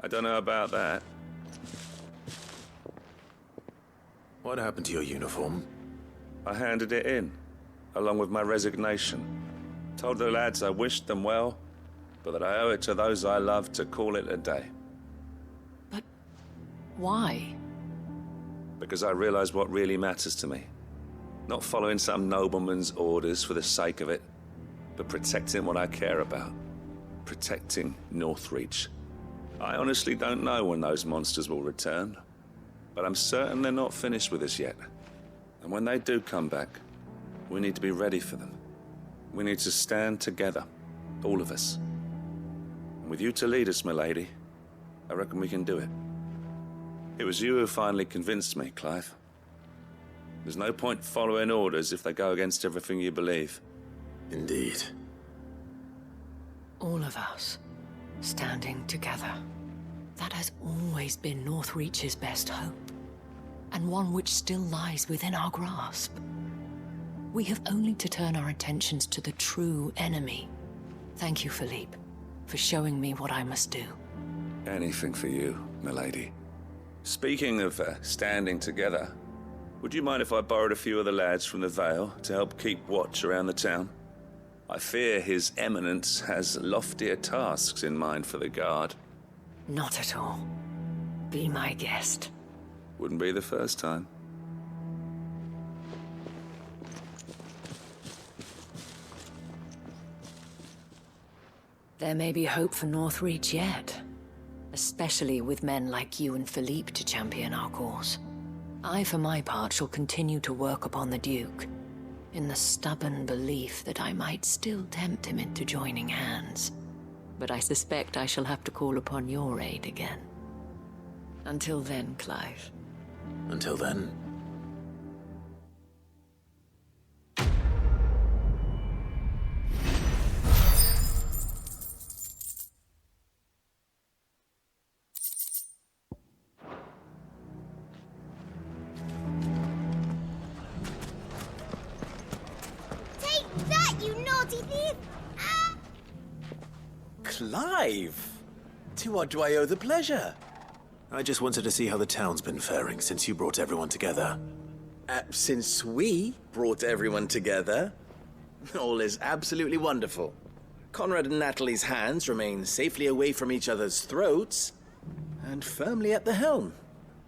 I don't know about that. What happened to your uniform? I handed it in, along with my resignation. Told the lads I wished them well, but that I owe it to those I love to call it a day. But why? Because I realize what really matters to me. Not following some nobleman's orders for the sake of it, but protecting what I care about. Protecting Northreach. I honestly don't know when those monsters will return, but I'm certain they're not finished with us yet. And when they do come back, we need to be ready for them. We need to stand together, all of us. And with you to lead us, milady, I reckon we can do it. It was you who finally convinced me, Clive. There's no point following orders if they go against everything you believe. Indeed. All of us, standing together. That has always been Northreach's best hope, and one which still lies within our grasp. We have only to turn our attentions to the true enemy. Thank you, Philippe, for showing me what I must do. Anything for you, milady. Speaking of standing together, would you mind if I borrowed a few of the lads from the Vale to help keep watch around the town? I fear His Eminence has loftier tasks in mind for the guard. Not at all. Be my guest. Wouldn't be the first time. There may be hope for Northreach yet, especially with men like you and Philippe to champion our cause. I, for my part, shall continue to work upon the Duke, in the stubborn belief that I might still tempt him into joining hands. But I suspect I shall have to call upon your aid again. Until then, Clive. Until then. Take that, you naughty thief! Clive! To what do I owe the pleasure? I just wanted to see how the town's been faring since you brought everyone together. Since we brought everyone together, all is absolutely wonderful. Conrad and Natalie's hands remain safely away from each other's throats, and firmly at the helm.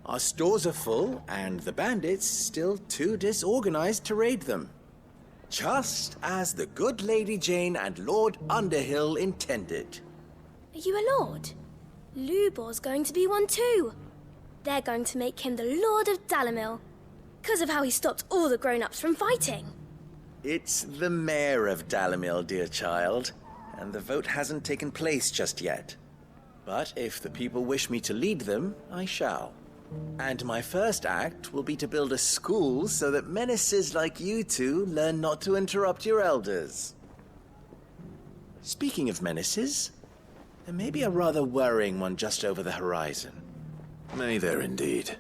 Our stores are full, and the bandits still too disorganized to raid them. Just as the good Lady Jane and Lord Underhill intended. Are you a lord? Lubor's going to be one too. They're going to make him the Lord of Dalimil, because of how he stopped all the grown-ups from fighting. It's the mayor of Dalimil, dear child, and the vote hasn't taken place just yet. But if the people wish me to lead them, I shall. And my first act will be to build a school so that menaces like you two learn not to interrupt your elders. Speaking of menaces, there may be a rather worrying one just over the horizon. May there indeed.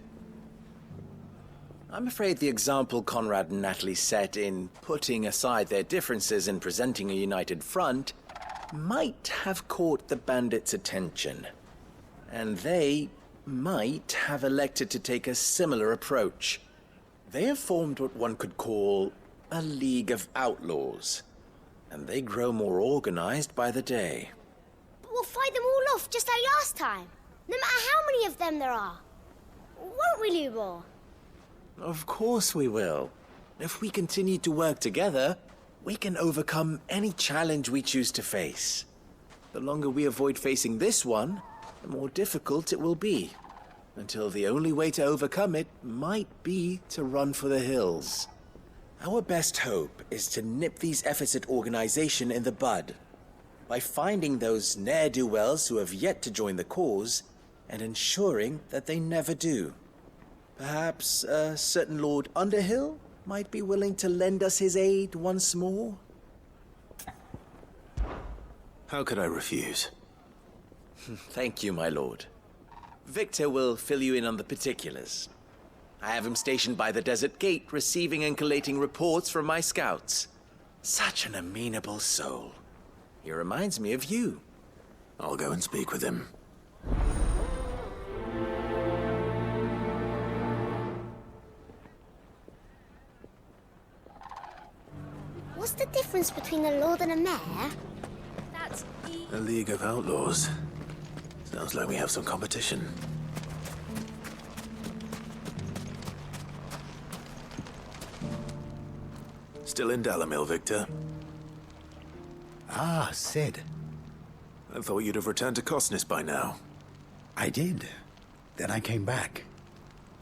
I'm afraid the example Conrad and Natalie set in putting aside their differences and presenting a united front might have caught the bandits' attention. And they might have elected to take a similar approach. They have formed what one could call a League of Outlaws, and they grow more organized by the day. But we'll fight them all off just like last time, no matter how many of them there are. Won't we, Lubor? Of course we will. If we continue to work together, we can overcome any challenge we choose to face. The longer we avoid facing this one, the more difficult it will be, until the only way to overcome it might be to run for the hills. Our best hope is to nip these efforts at organization in the bud, by finding those ne'er-do-wells who have yet to join the cause, and ensuring that they never do. Perhaps a certain Lord Underhill might be willing to lend us his aid once more? How could I refuse? Thank you, my lord. Victor will fill you in on the particulars. I have him stationed by the desert gate, receiving and collating reports from my scouts. Such an amenable soul. He reminds me of you. I'll go and speak with him. What's the difference between a lord and a mayor? That's A League of Outlaws. Sounds like we have some competition. Still in Dalimil, Victor? Ah, Sid. I thought you'd have returned to Cosnis by now. I did. Then I came back.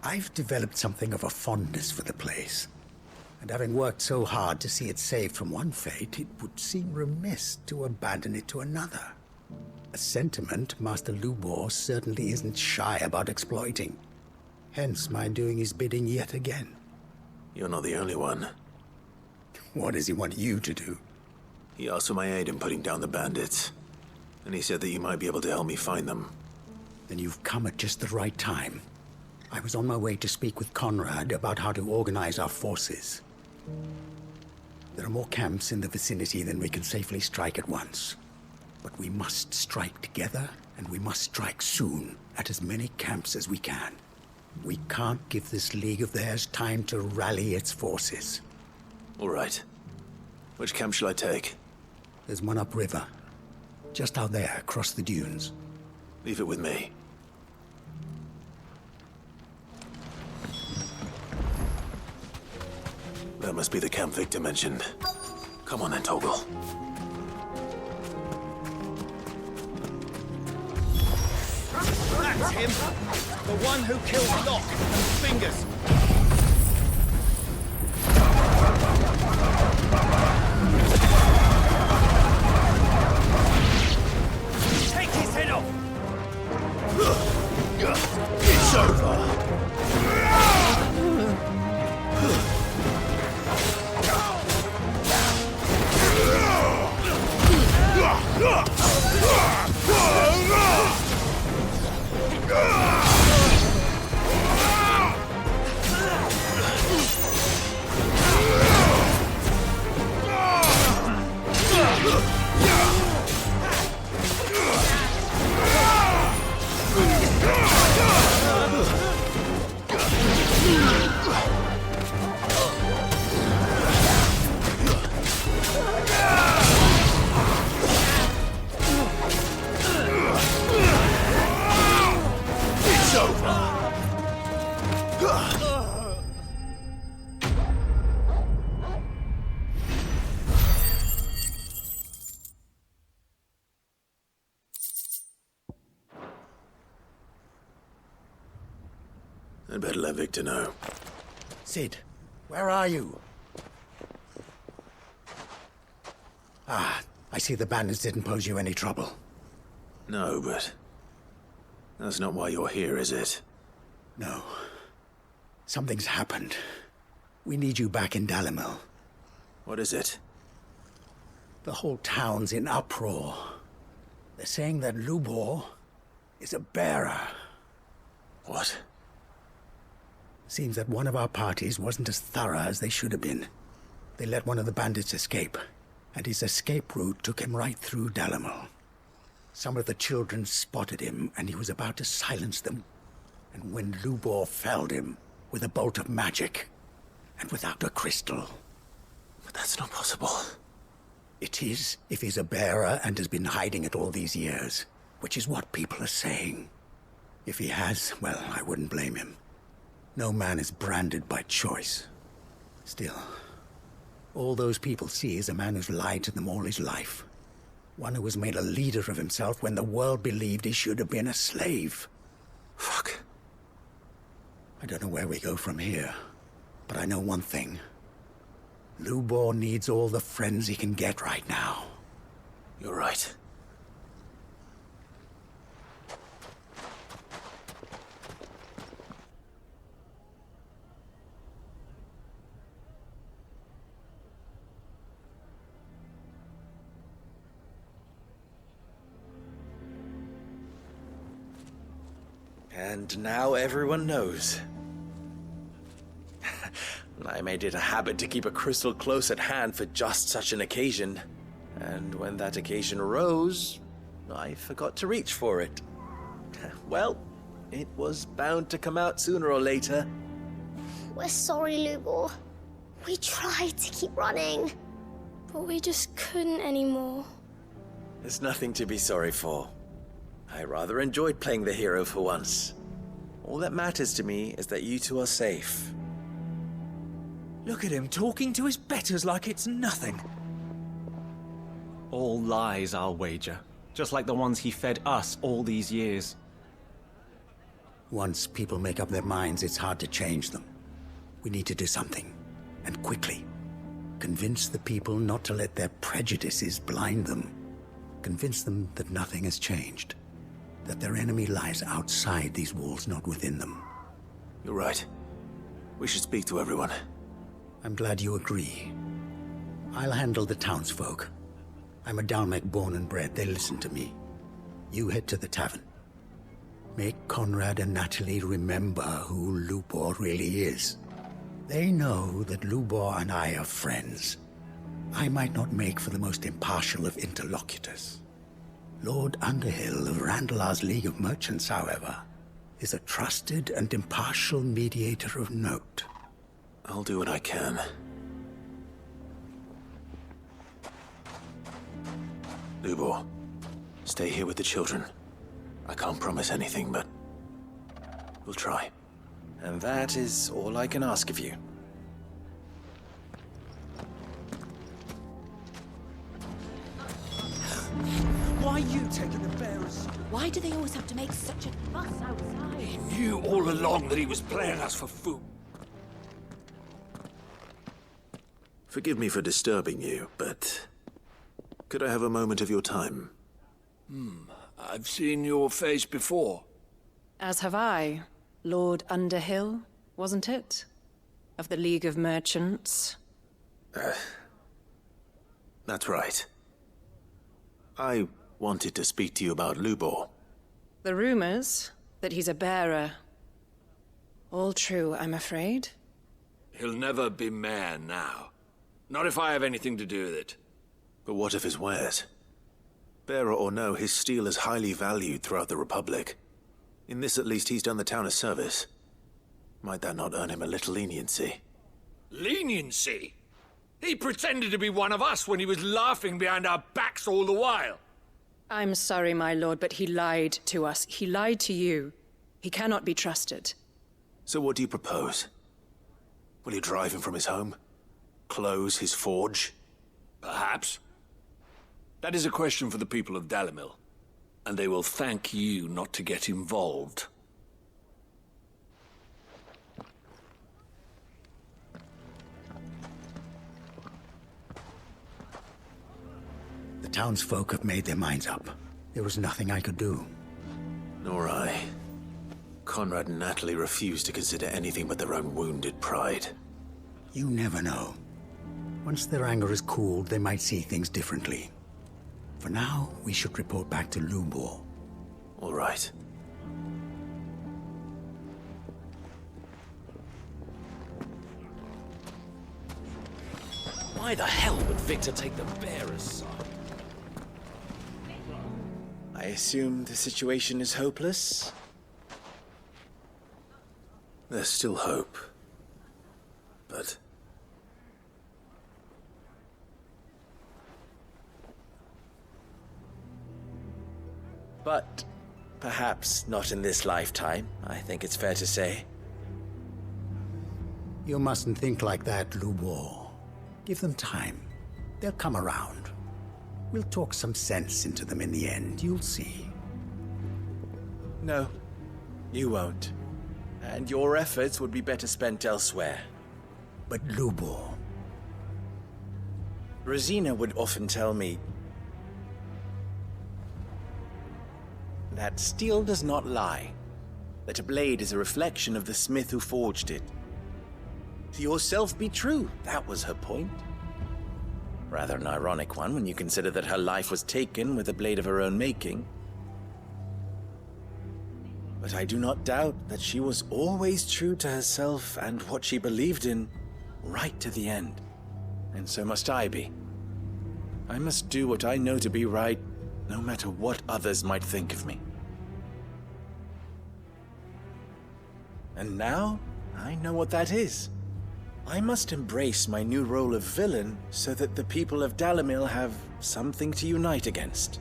I've developed something of a fondness for the place. And having worked so hard to see it saved from one fate, it would seem remiss to abandon it to another. A sentiment Master Lubor certainly isn't shy about exploiting. Hence my doing his bidding yet again. You're not the only one. What does he want you to do? He asked for my aid in putting down the bandits. And he said that you might be able to help me find them. Then you've come at just the right time. I was on my way to speak with Conrad about how to organize our forces. There are more camps in the vicinity than we can safely strike at once. But we must strike together, and we must strike soon at as many camps as we can. We can't give this league of theirs time to rally its forces. All right. Which camp shall I take? There's one upriver. Just out there, across the dunes. Leave it with me. That must be the camp Victor mentioned. Come on then, Toggle. That's him! The one who killed Locke and Fingers! Take his head off! It's over! I'd better let Victor know. Sid, where are you? Ah, I see the bandits didn't pose you any trouble. No, but that's not why you're here, is it? No. Something's happened. We need you back in Dalimil. What is it? The whole town's in uproar. They're saying that Lubor is a bearer. What? Seems that one of our parties wasn't as thorough as they should have been. They let one of the bandits escape, and his escape route took him right through Dalimil. Some of the children spotted him, and he was about to silence them. And when Lubor felled him with a bolt of magic, and without a crystal. But that's not possible. It is, if he's a bearer and has been hiding it all these years, which is what people are saying. If he has, well, I wouldn't blame him. No man is branded by choice. Still, all those people see is a man who's lied to them all his life. One who was made a leader of himself when the world believed he should have been a slave. Fuck. I don't know where we go from here, but I know one thing. Lubor needs all the friends he can get right now. You're right. And now everyone knows. I made it a habit to keep a crystal close at hand for just such an occasion. And when that occasion arose, I forgot to reach for it. Well, it was bound to come out sooner or later. We're sorry, Lubor. We tried to keep running, but we just couldn't anymore. There's nothing to be sorry for. I rather enjoyed playing the hero for once. All that matters to me is that you two are safe. Look at him talking to his betters like it's nothing. All lies, I'll wager. Just like the ones he fed us all these years. Once people make up their minds, it's hard to change them. We need to do something, and quickly. Convince the people not to let their prejudices blind them. Convince them that nothing has changed. That their enemy lies outside these walls, not within them. You're right. We should speak to everyone. I'm glad you agree. I'll handle the townsfolk. I'm a Dalmec born and bred. They listen to me. You head to the tavern. Make Conrad and Natalie remember who Lubor really is. They know that Lubor and I are friends. I might not make for the most impartial of interlocutors. Lord Underhill of Randalar's League of Merchants, however, is a trusted and impartial mediator of note. I'll do what I can. Lubor, stay here with the children. I can't promise anything, but we'll try. And that is all I can ask of you. Why are you taking the bearers? Why do they always have to make such a fuss outside? He knew all along that he was playing us for food. Forgive me for disturbing you, but could I have a moment of your time? I've seen your face before. As have I. Lord Underhill, wasn't it? Of the League of Merchants. That's right. I wanted to speak to you about Lubor. The rumors that he's a bearer. All true, I'm afraid. He'll never be mayor now. Not if I have anything to do with it. But what of his wares? Bearer or no, his steel is highly valued throughout the Republic. In this at least he's done the town a service. Might that not earn him a little leniency? Leniency? He pretended to be one of us when he was laughing behind our backs all the while. I'm sorry, my lord, but he lied to us. He lied to you. He cannot be trusted. So what do you propose? Will you drive him from his home? Close his forge? Perhaps. That is a question for the people of Dalimil. And they will thank you not to get involved. The townsfolk have made their minds up. There was nothing I could do. Nor I. Conrad and Natalie refused to consider anything but their own wounded pride. You never know. Once their anger is cooled, they might see things differently. For now, we should report back to Lubor. All right. Why the hell would Victor take the bearer's side? I assume the situation is hopeless? There's still hope. But perhaps not in this lifetime, I think it's fair to say. You mustn't think like that, Lubor. Give them time. They'll come around. We'll talk some sense into them in the end, you'll see. No, you won't. And your efforts would be better spent elsewhere. But Lubor... Rosina would often tell me that steel does not lie, that a blade is a reflection of the smith who forged it. To yourself be true, that was her point. Rather an ironic one when you consider that her life was taken with a blade of her own making. But I do not doubt that she was always true to herself and what she believed in, right to the end. And so must I be. I must do what I know to be right, no matter what others might think of me. And now, I know what that is. I must embrace my new role of villain so that the people of Dalimil have something to unite against.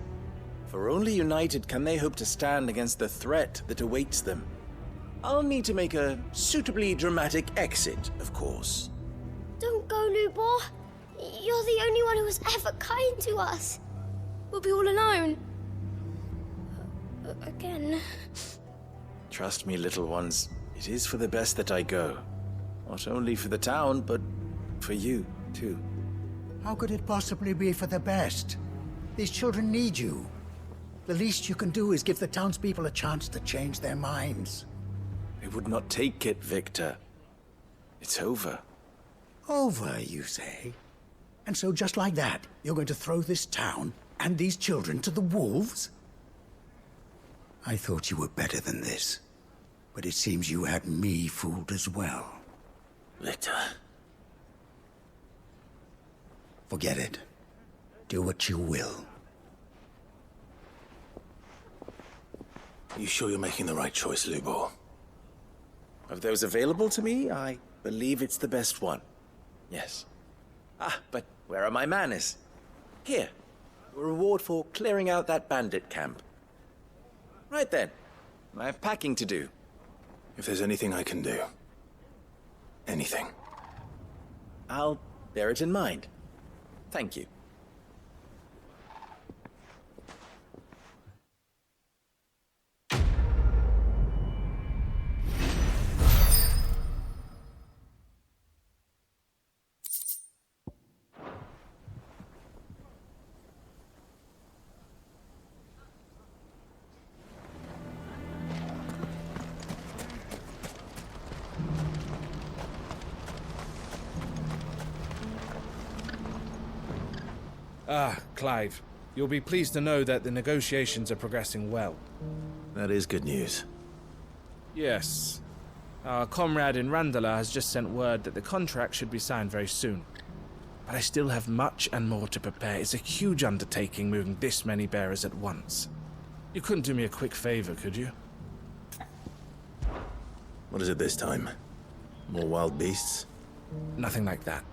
For only united can they hope to stand against the threat that awaits them. I'll need to make a suitably dramatic exit, of course. Don't go, Lubor. You're the only one who was ever kind to us. We'll be all alone. Again. Trust me, little ones, it is for the best that I go. Not only for the town, but for you, too. How could it possibly be for the best? These children need you. The least you can do is give the townspeople a chance to change their minds. I would not take it, Victor. It's over. Over, you say? And so just like that, you're going to throw this town and these children to the wolves? I thought you were better than this. But it seems you had me fooled as well. Victor. Forget it. Do what you will. You sure you're making the right choice, Lubor? Of those available to me, I believe it's the best one. Yes. Ah, but where are my manners? Here. A reward for clearing out that bandit camp. Right then. I have packing to do. If there's anything I can do. Anything. I'll bear it in mind. Thank you. Ah, Clive. You'll be pleased to know that the negotiations are progressing well. That is good news. Yes. Our comrade in Randala has just sent word that the contract should be signed very soon. But I still have much and more to prepare. It's a huge undertaking moving this many bearers at once. You couldn't do me a quick favor, could you? What is it this time? More wild beasts? Nothing like that.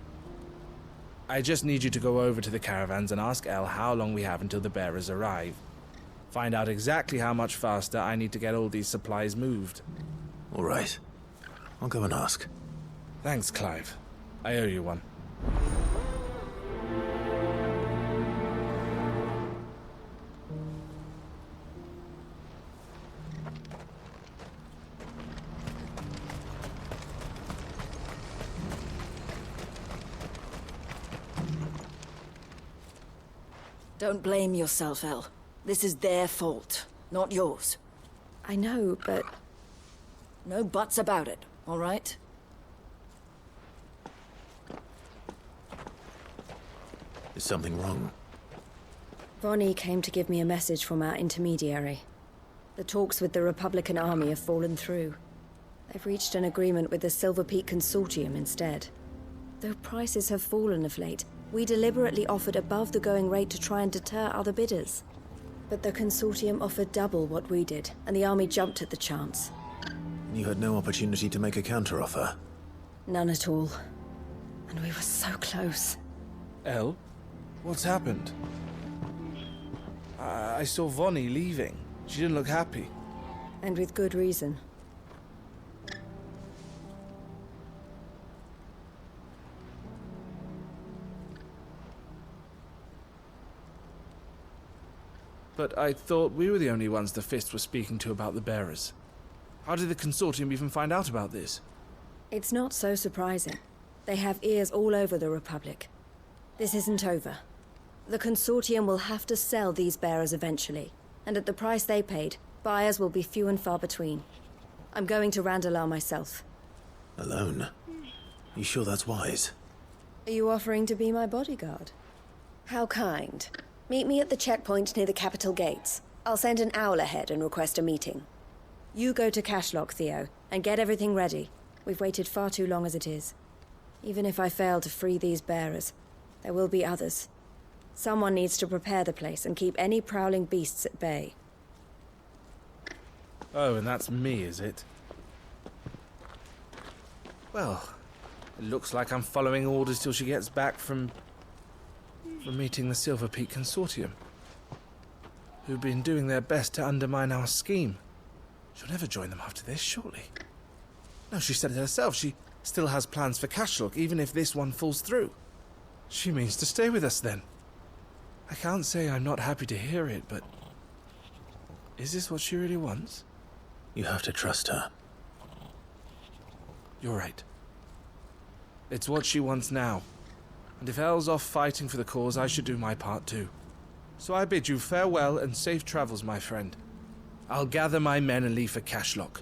I just need you to go over to the caravans and ask El how long we have until the bearers arrive. Find out exactly how much faster I need to get all these supplies moved. All right. I'll go and ask. Thanks, Clive. I owe you one. Don't blame yourself, El. This is their fault, not yours. I know, but... No buts about it, all right? Is something wrong? Vonnie came to give me a message from our intermediary. The talks with the Republican army have fallen through. They've reached an agreement with the Silver Peak Consortium instead. Though prices have fallen of late, we deliberately offered above the going rate to try and deter other bidders. But the Consortium offered double what we did, and the army jumped at the chance. You had no opportunity to make a counteroffer? None at all. And we were so close. El? What's happened? I saw Vonnie leaving. She didn't look happy. And with good reason. But I thought we were the only ones the Fist were speaking to about the bearers. How did the Consortium even find out about this? It's not so surprising. They have ears all over the Republic. This isn't over. The Consortium will have to sell these bearers eventually, and at the price they paid, buyers will be few and far between. I'm going to Randalar myself. Alone? You sure that's wise? Are you offering to be my bodyguard? How kind. Meet me at the checkpoint near the capital gates. I'll send an owl ahead and request a meeting. You go to Cashlock, Theo, and get everything ready. We've waited far too long as it is. Even if I fail to free these bearers, there will be others. Someone needs to prepare the place and keep any prowling beasts at bay. Oh, and that's me, is it? Well, it looks like I'm following orders till she gets back from meeting the Silver Peak Consortium, who've been doing their best to undermine our scheme. She'll never join them after this, surely. No, she said it herself. She still has plans for Cashlock, even if this one falls through. She means to stay with us, then. I can't say I'm not happy to hear it, but... is this what she really wants? You have to trust her. You're right. It's what she wants now. And if Elle's off fighting for the cause, I should do my part too. So I bid you farewell and safe travels, my friend. I'll gather my men and leave for Cashlock.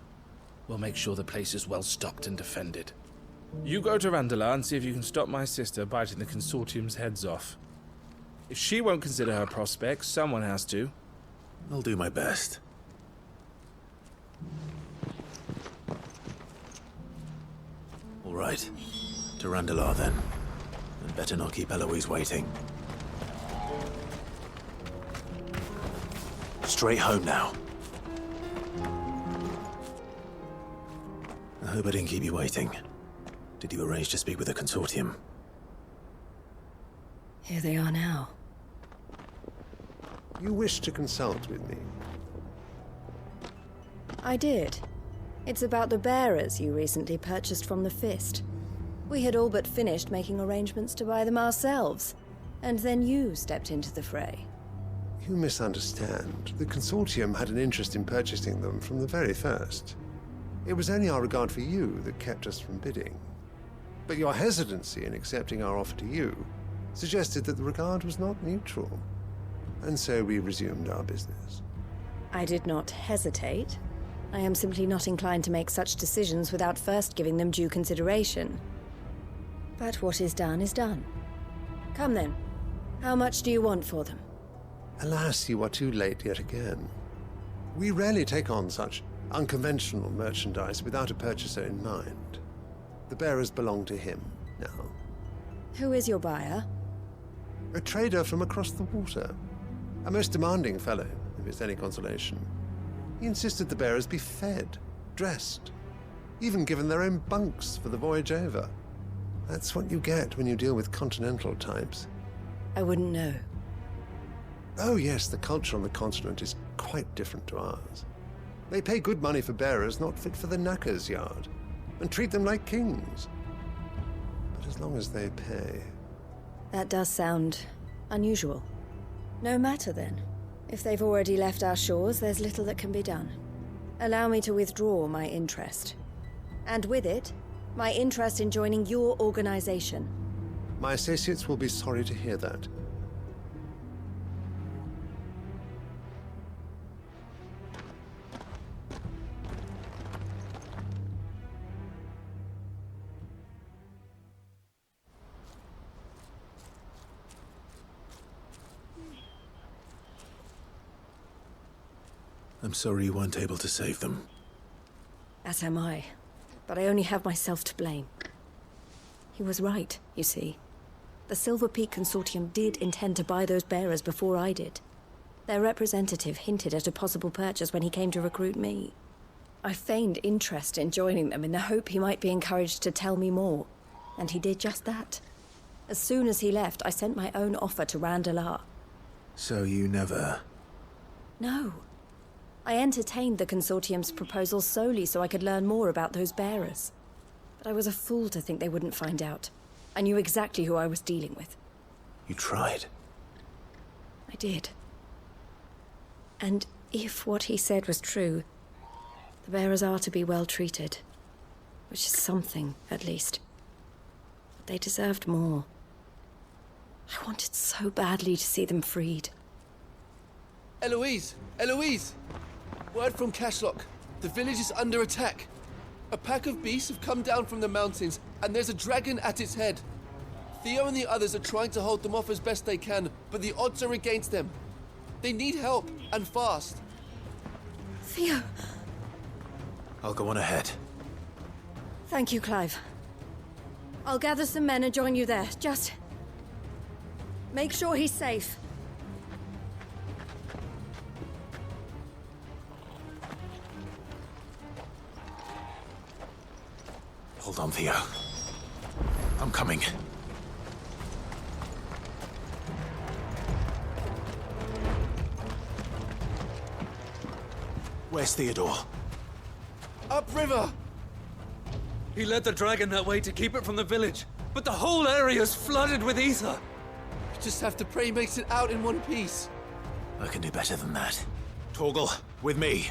We'll make sure the place is well stocked and defended. You go to Randalar and see if you can stop my sister biting the Consortium's heads off. If she won't consider her prospects, someone has to. I'll do my best. All right. To Randalar, then. And better not keep Eloise waiting. Straight home now. I hope I didn't keep you waiting. Did you arrange to speak with the Consortium? Here they are now. You wish to consult with me? I did. It's about the bearers you recently purchased from the Fist. We had all but finished making arrangements to buy them ourselves, and then you stepped into the fray. You misunderstand. The Consortium had an interest in purchasing them from the very first. It was only our regard for you that kept us from bidding. But your hesitancy in accepting our offer to you suggested that the regard was not mutual. And so we resumed our business. I did not hesitate. I am simply not inclined to make such decisions without first giving them due consideration. But what is done is done. Come then. How much do you want for them? Alas, you are too late yet again. We rarely take on such unconventional merchandise without a purchaser in mind. The bearers belong to him now. Who is your buyer? A trader from across the water. A most demanding fellow, if it's any consolation. He insisted the bearers be fed, dressed, even given their own bunks for the voyage over. That's what you get when you deal with continental types. I wouldn't know. Oh yes, the culture on the continent is quite different to ours. They pay good money for bearers not fit for the knacker's yard, and treat them like kings. But as long as they pay... That does sound unusual. No matter then. If they've already left our shores, there's little that can be done. Allow me to withdraw my interest. And with it, my interest in joining your organization. My associates will be sorry to hear that. I'm sorry you weren't able to save them. As am I. But I only have myself to blame. He was right, you see. The Silver Peak Consortium did intend to buy those bearers before I did. Their representative hinted at a possible purchase when he came to recruit me. I feigned interest in joining them in the hope he might be encouraged to tell me more, and he did just that. As soon as he left, I sent my own offer to Randalar. So you never... No. I entertained the Consortium's proposal solely so I could learn more about those bearers. But I was a fool to think they wouldn't find out. I knew exactly who I was dealing with. You tried. I did. And if what he said was true, the bearers are to be well treated. Which is something, at least. But they deserved more. I wanted so badly to see them freed. Eloise! Eloise! Word from Cashlock. The village is under attack. A pack of beasts have come down from the mountains, and there's a dragon at its head. Theo and the others are trying to hold them off as best they can, but the odds are against them. They need help, and fast. Theo! I'll go on ahead. Thank you, Clive. I'll gather some men and join you there. Just... make sure he's safe. Hold on, Theo. I'm coming. Where's Theodore? Upriver! He led the dragon that way to keep it from the village, but the whole area's flooded with ether. We just have to pray he makes it out in one piece. I can do better than that. Torgal, with me.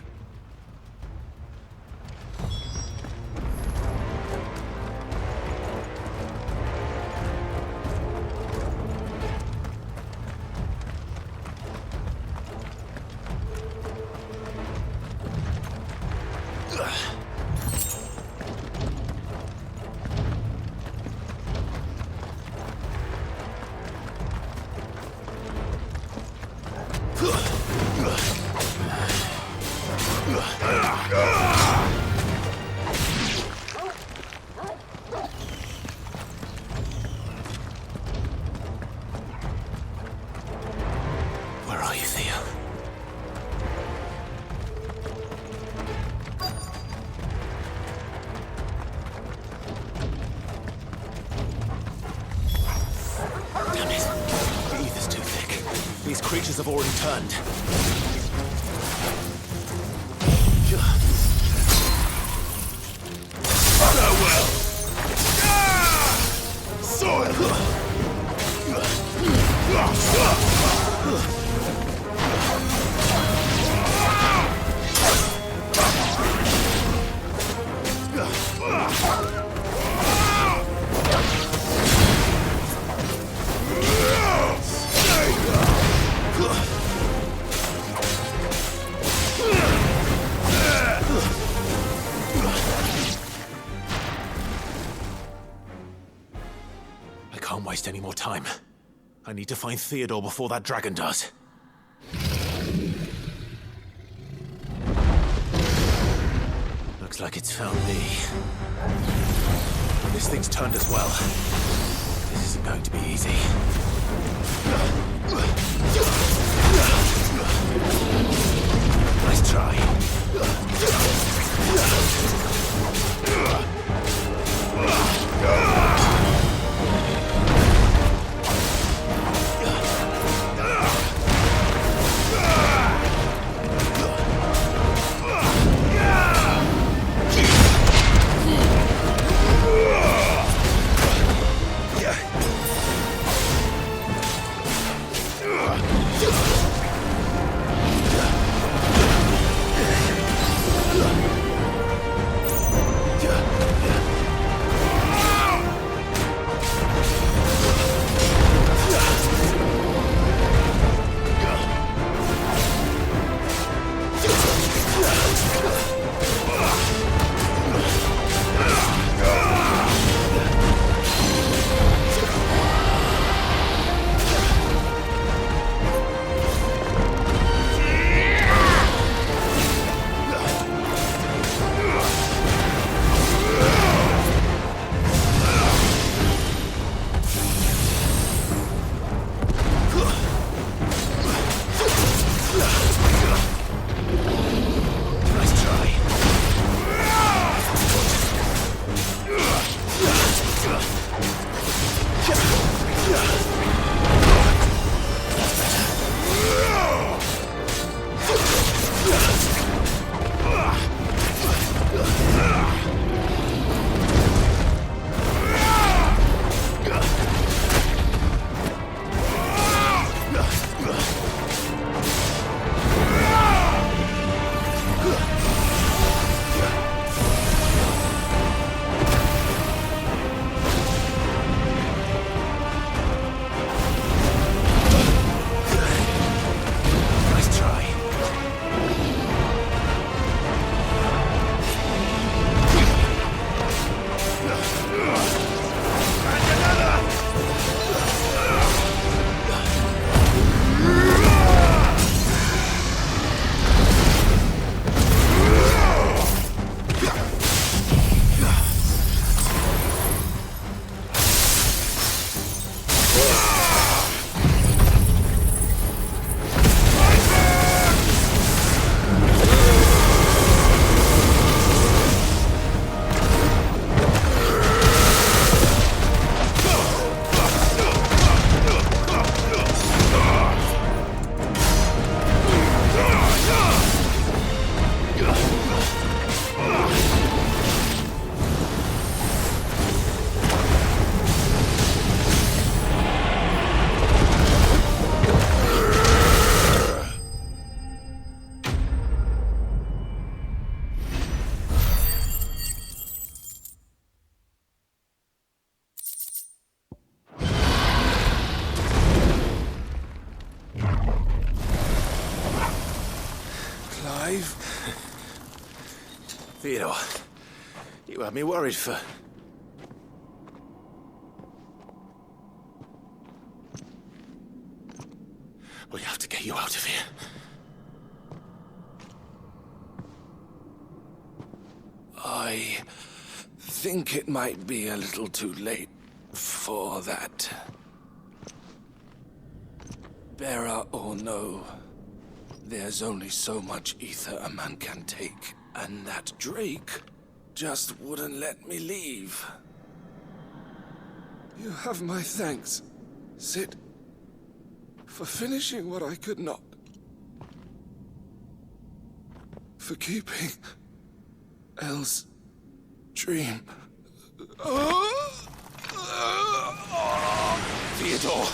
creatures have already turned. Farewell! Soil! I can't waste any more time. I need to find Theodore before that dragon does. Looks like it's found me. This thing's turned as well. This isn't going to be easy. Nice try. Theodore, you had me worried for... We have to get you out of here. I think it might be a little too late for that. Bearer or no, there's only so much ether a man can take, and that Drake just wouldn't let me leave. You have my thanks. Sit. For finishing what I could not. For keeping Elle's dream. Theodore!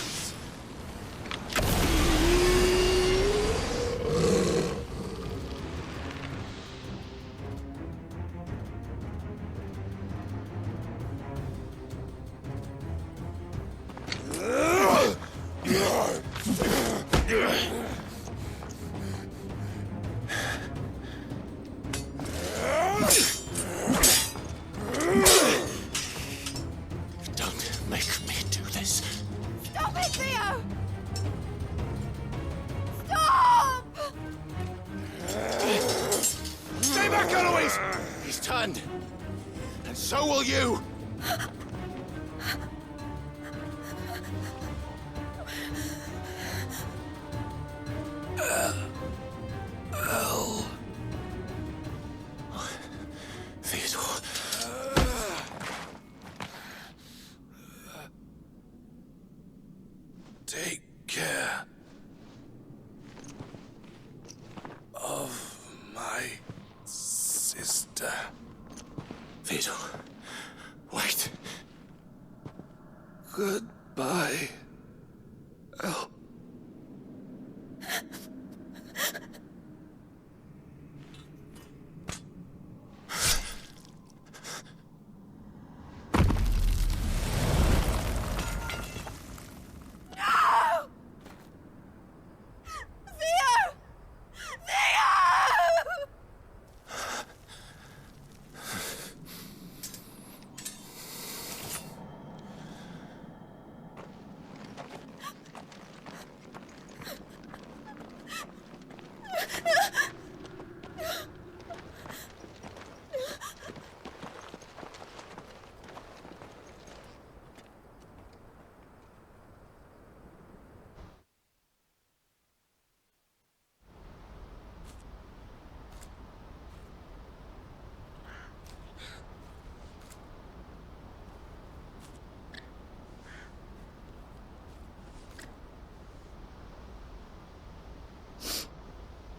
Don't make me do this. Stop it, Theo! Stop! Stay back, Eloise! He's turned. And so will you! Elle. Theodore. Take care of my sister. Theodore, wait. Goodbye, Elle.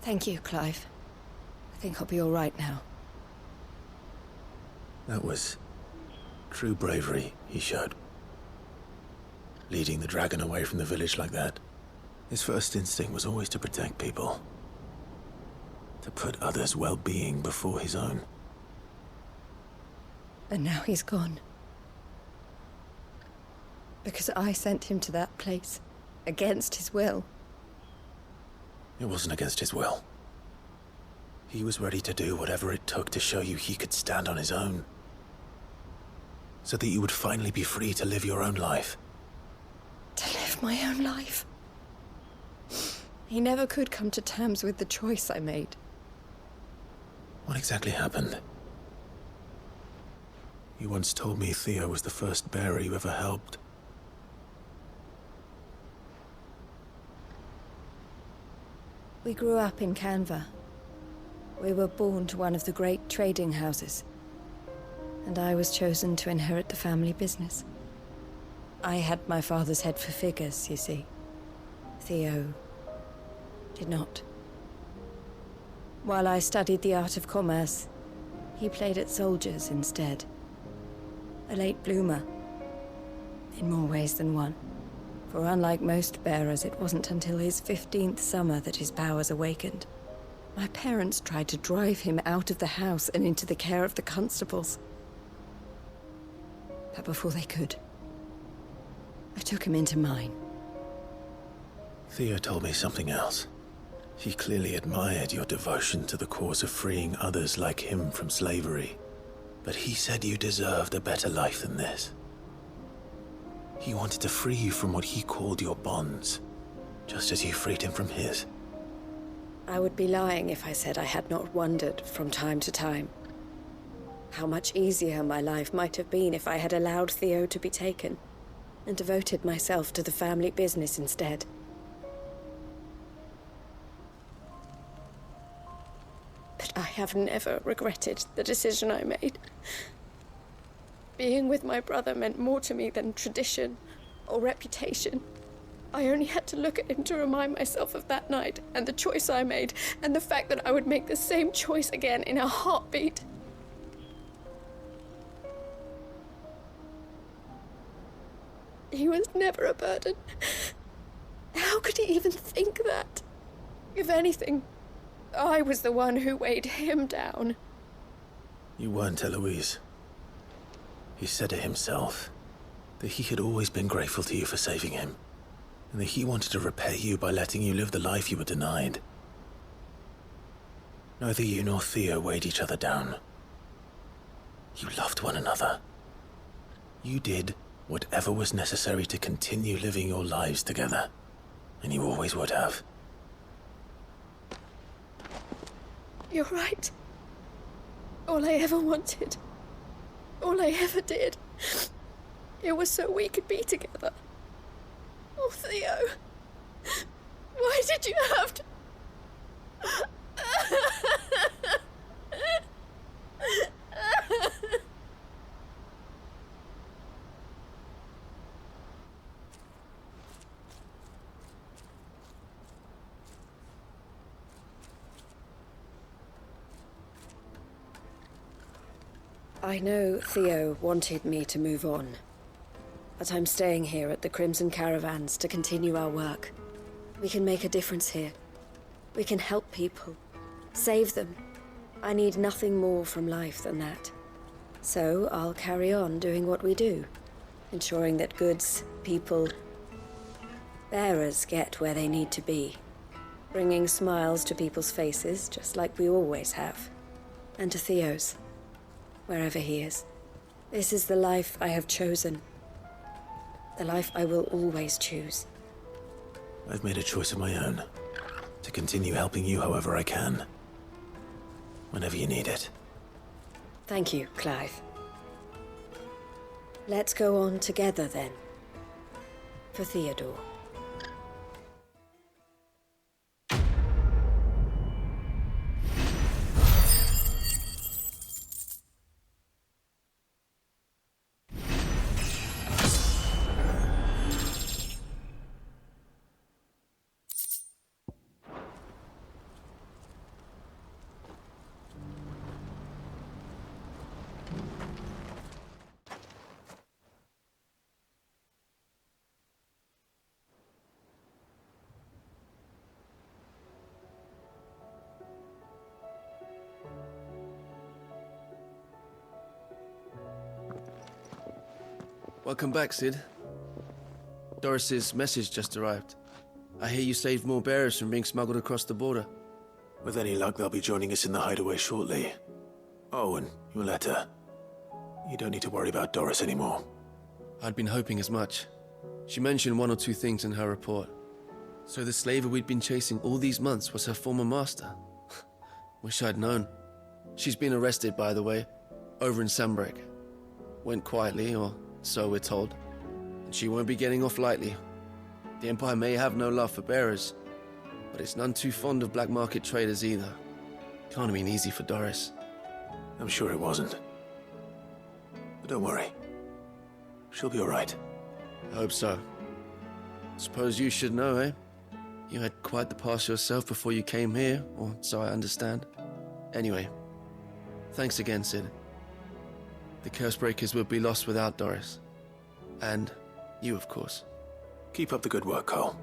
Thank you, Clive. I think I'll be all right now. That was true bravery he showed. Leading the dragon away from the village like that. His first instinct was always to protect people. To put others' well-being before his own. And now he's gone. Because I sent him to that place. Against his will. It wasn't against his will. He was ready to do whatever it took to show you he could stand on his own. So that you would finally be free to live your own life. To live my own life? He never could come to terms with the choice I made. What exactly happened? You once told me Theo was the first bearer you ever helped. We grew up in Canva. We were born to one of the great trading houses. And I was chosen to inherit the family business. I had my father's head for figures, you see. Theo did not. While I studied the art of commerce, he played at soldiers instead. A late bloomer, in more ways than one. For unlike most bearers, it wasn't until his 15th summer that his powers awakened. My parents tried to drive him out of the house and into the care of the constables. But before they could, I took him into mine. Theo told me something else. He clearly admired your devotion to the cause of freeing others like him from slavery. But he said you deserved a better life than this. He wanted to free you from what he called your bonds, just as you freed him from his. I would be lying if I said I had not wondered from time to time how much easier my life might have been if I had allowed Theo to be taken and devoted myself to the family business instead. But I have never regretted the decision I made. Being with my brother meant more to me than tradition or reputation. I only had to look at him to remind myself of that night, and the choice I made, and the fact that I would make the same choice again in a heartbeat. He was never a burden. How could he even think that? If anything, I was the one who weighed him down. You weren't, Eloise. He said it himself, that he had always been grateful to you for saving him, and that he wanted to repay you by letting you live the life you were denied. Neither you nor Theo weighed each other down. You loved one another. You did whatever was necessary to continue living your lives together, and you always would have. You're right. All I ever wanted, all I ever did, it was so we could be together. Oh, Theo, why did you have to... I know Theo wanted me to move on, but I'm staying here at the Crimson Caravans to continue our work. We can make a difference here. We can help people, save them. I need nothing more from life than that. So I'll carry on doing what we do, ensuring that goods, people, bearers get where they need to be, bringing smiles to people's faces just like we always have, and to Theo's. Wherever he is. This is the life I have chosen. The life I will always choose. I've made a choice of my own. To continue helping you however I can. Whenever you need it. Thank you, Clive. Let's go on together then. For Theodore. Welcome back, Sid. Doris's message just arrived. I hear you saved more bearers from being smuggled across the border. With any luck, they'll be joining us in the hideaway shortly. Oh, and your letter. You don't need to worry about Doris anymore. I'd been hoping as much. She mentioned one or two things in her report. So the slaver we'd been chasing all these months was her former master. Wish I'd known. She's been arrested, by the way, over in Sambrek. Went quietly, or so we're told. And she won't be getting off lightly. The Empire may have no love for bearers, but it's none too fond of black market traders either. Can't have been easy for Doris. I'm sure it wasn't. But don't worry. She'll be all right. I hope so. Suppose you should know, eh? You had quite the past yourself before you came here, or so I understand. Anyway, thanks again, Sid. The Cursebreakers would be lost without Doris. And you, of course. Keep up the good work, Cole.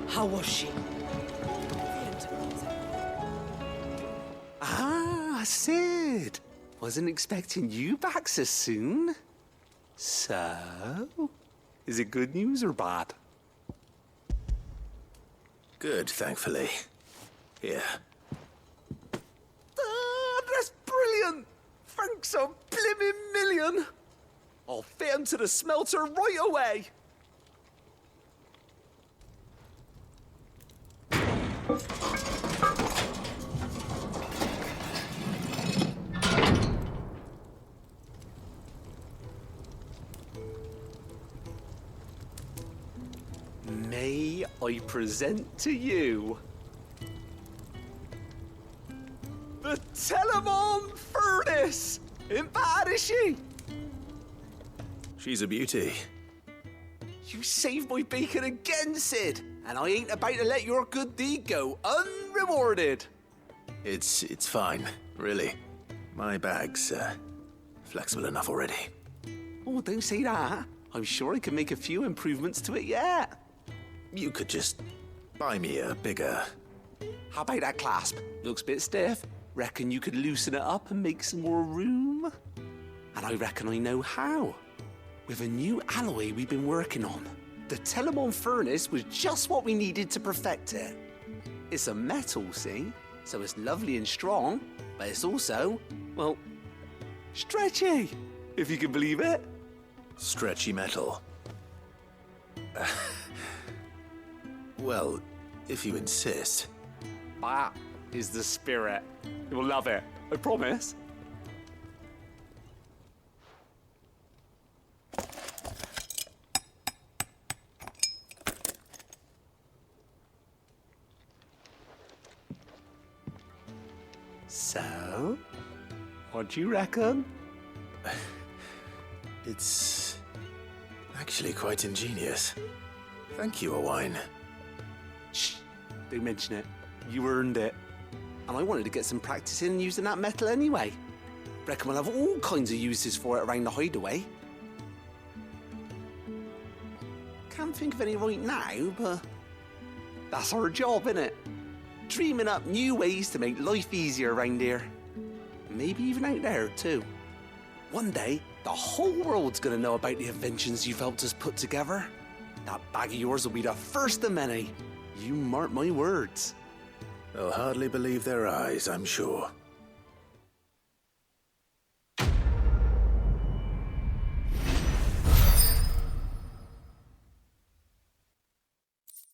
How was she? Ah, Sid. Wasn't expecting you back so soon. So, is it good news or bad? Good, thankfully. Here. Ah, that's brilliant! Thanks a blimmin' million! I'll fit 'em to the smelter right away! May I present to you the Telemon Furnace? Ain't bad, is she? She's a beauty. You saved my bacon again, Sid, and I ain't about to let your good deed go unrewarded. It's fine, really. My bag's flexible enough already. Oh, don't say that. I'm sure I can make a few improvements to it yet. You could just buy me a bigger... How about that clasp? Looks a bit stiff. Reckon you could loosen it up and make some more room? And I reckon I know how. With a new alloy we've been working on. The Telemon Furnace was just what we needed to perfect it. It's a metal, see? So it's lovely and strong, but it's also, well, stretchy, if you can believe it. Stretchy metal. Well, if you insist. That is the spirit. You'll love it, I promise. So, what do you reckon? It's actually quite ingenious. Thank you, Owain. Shh, don't mention it. You earned it. And I wanted to get some practice in using that metal anyway. Reckon we'll have all kinds of uses for it around the hideaway. Can't think of any right now, but that's our job, innit? Dreaming up new ways to make life easier around here. Maybe even out there, too. One day, the whole world's gonna know about the inventions you've helped us put together. That bag of yours will be the first of many. You mark my words. They'll hardly believe their eyes, I'm sure.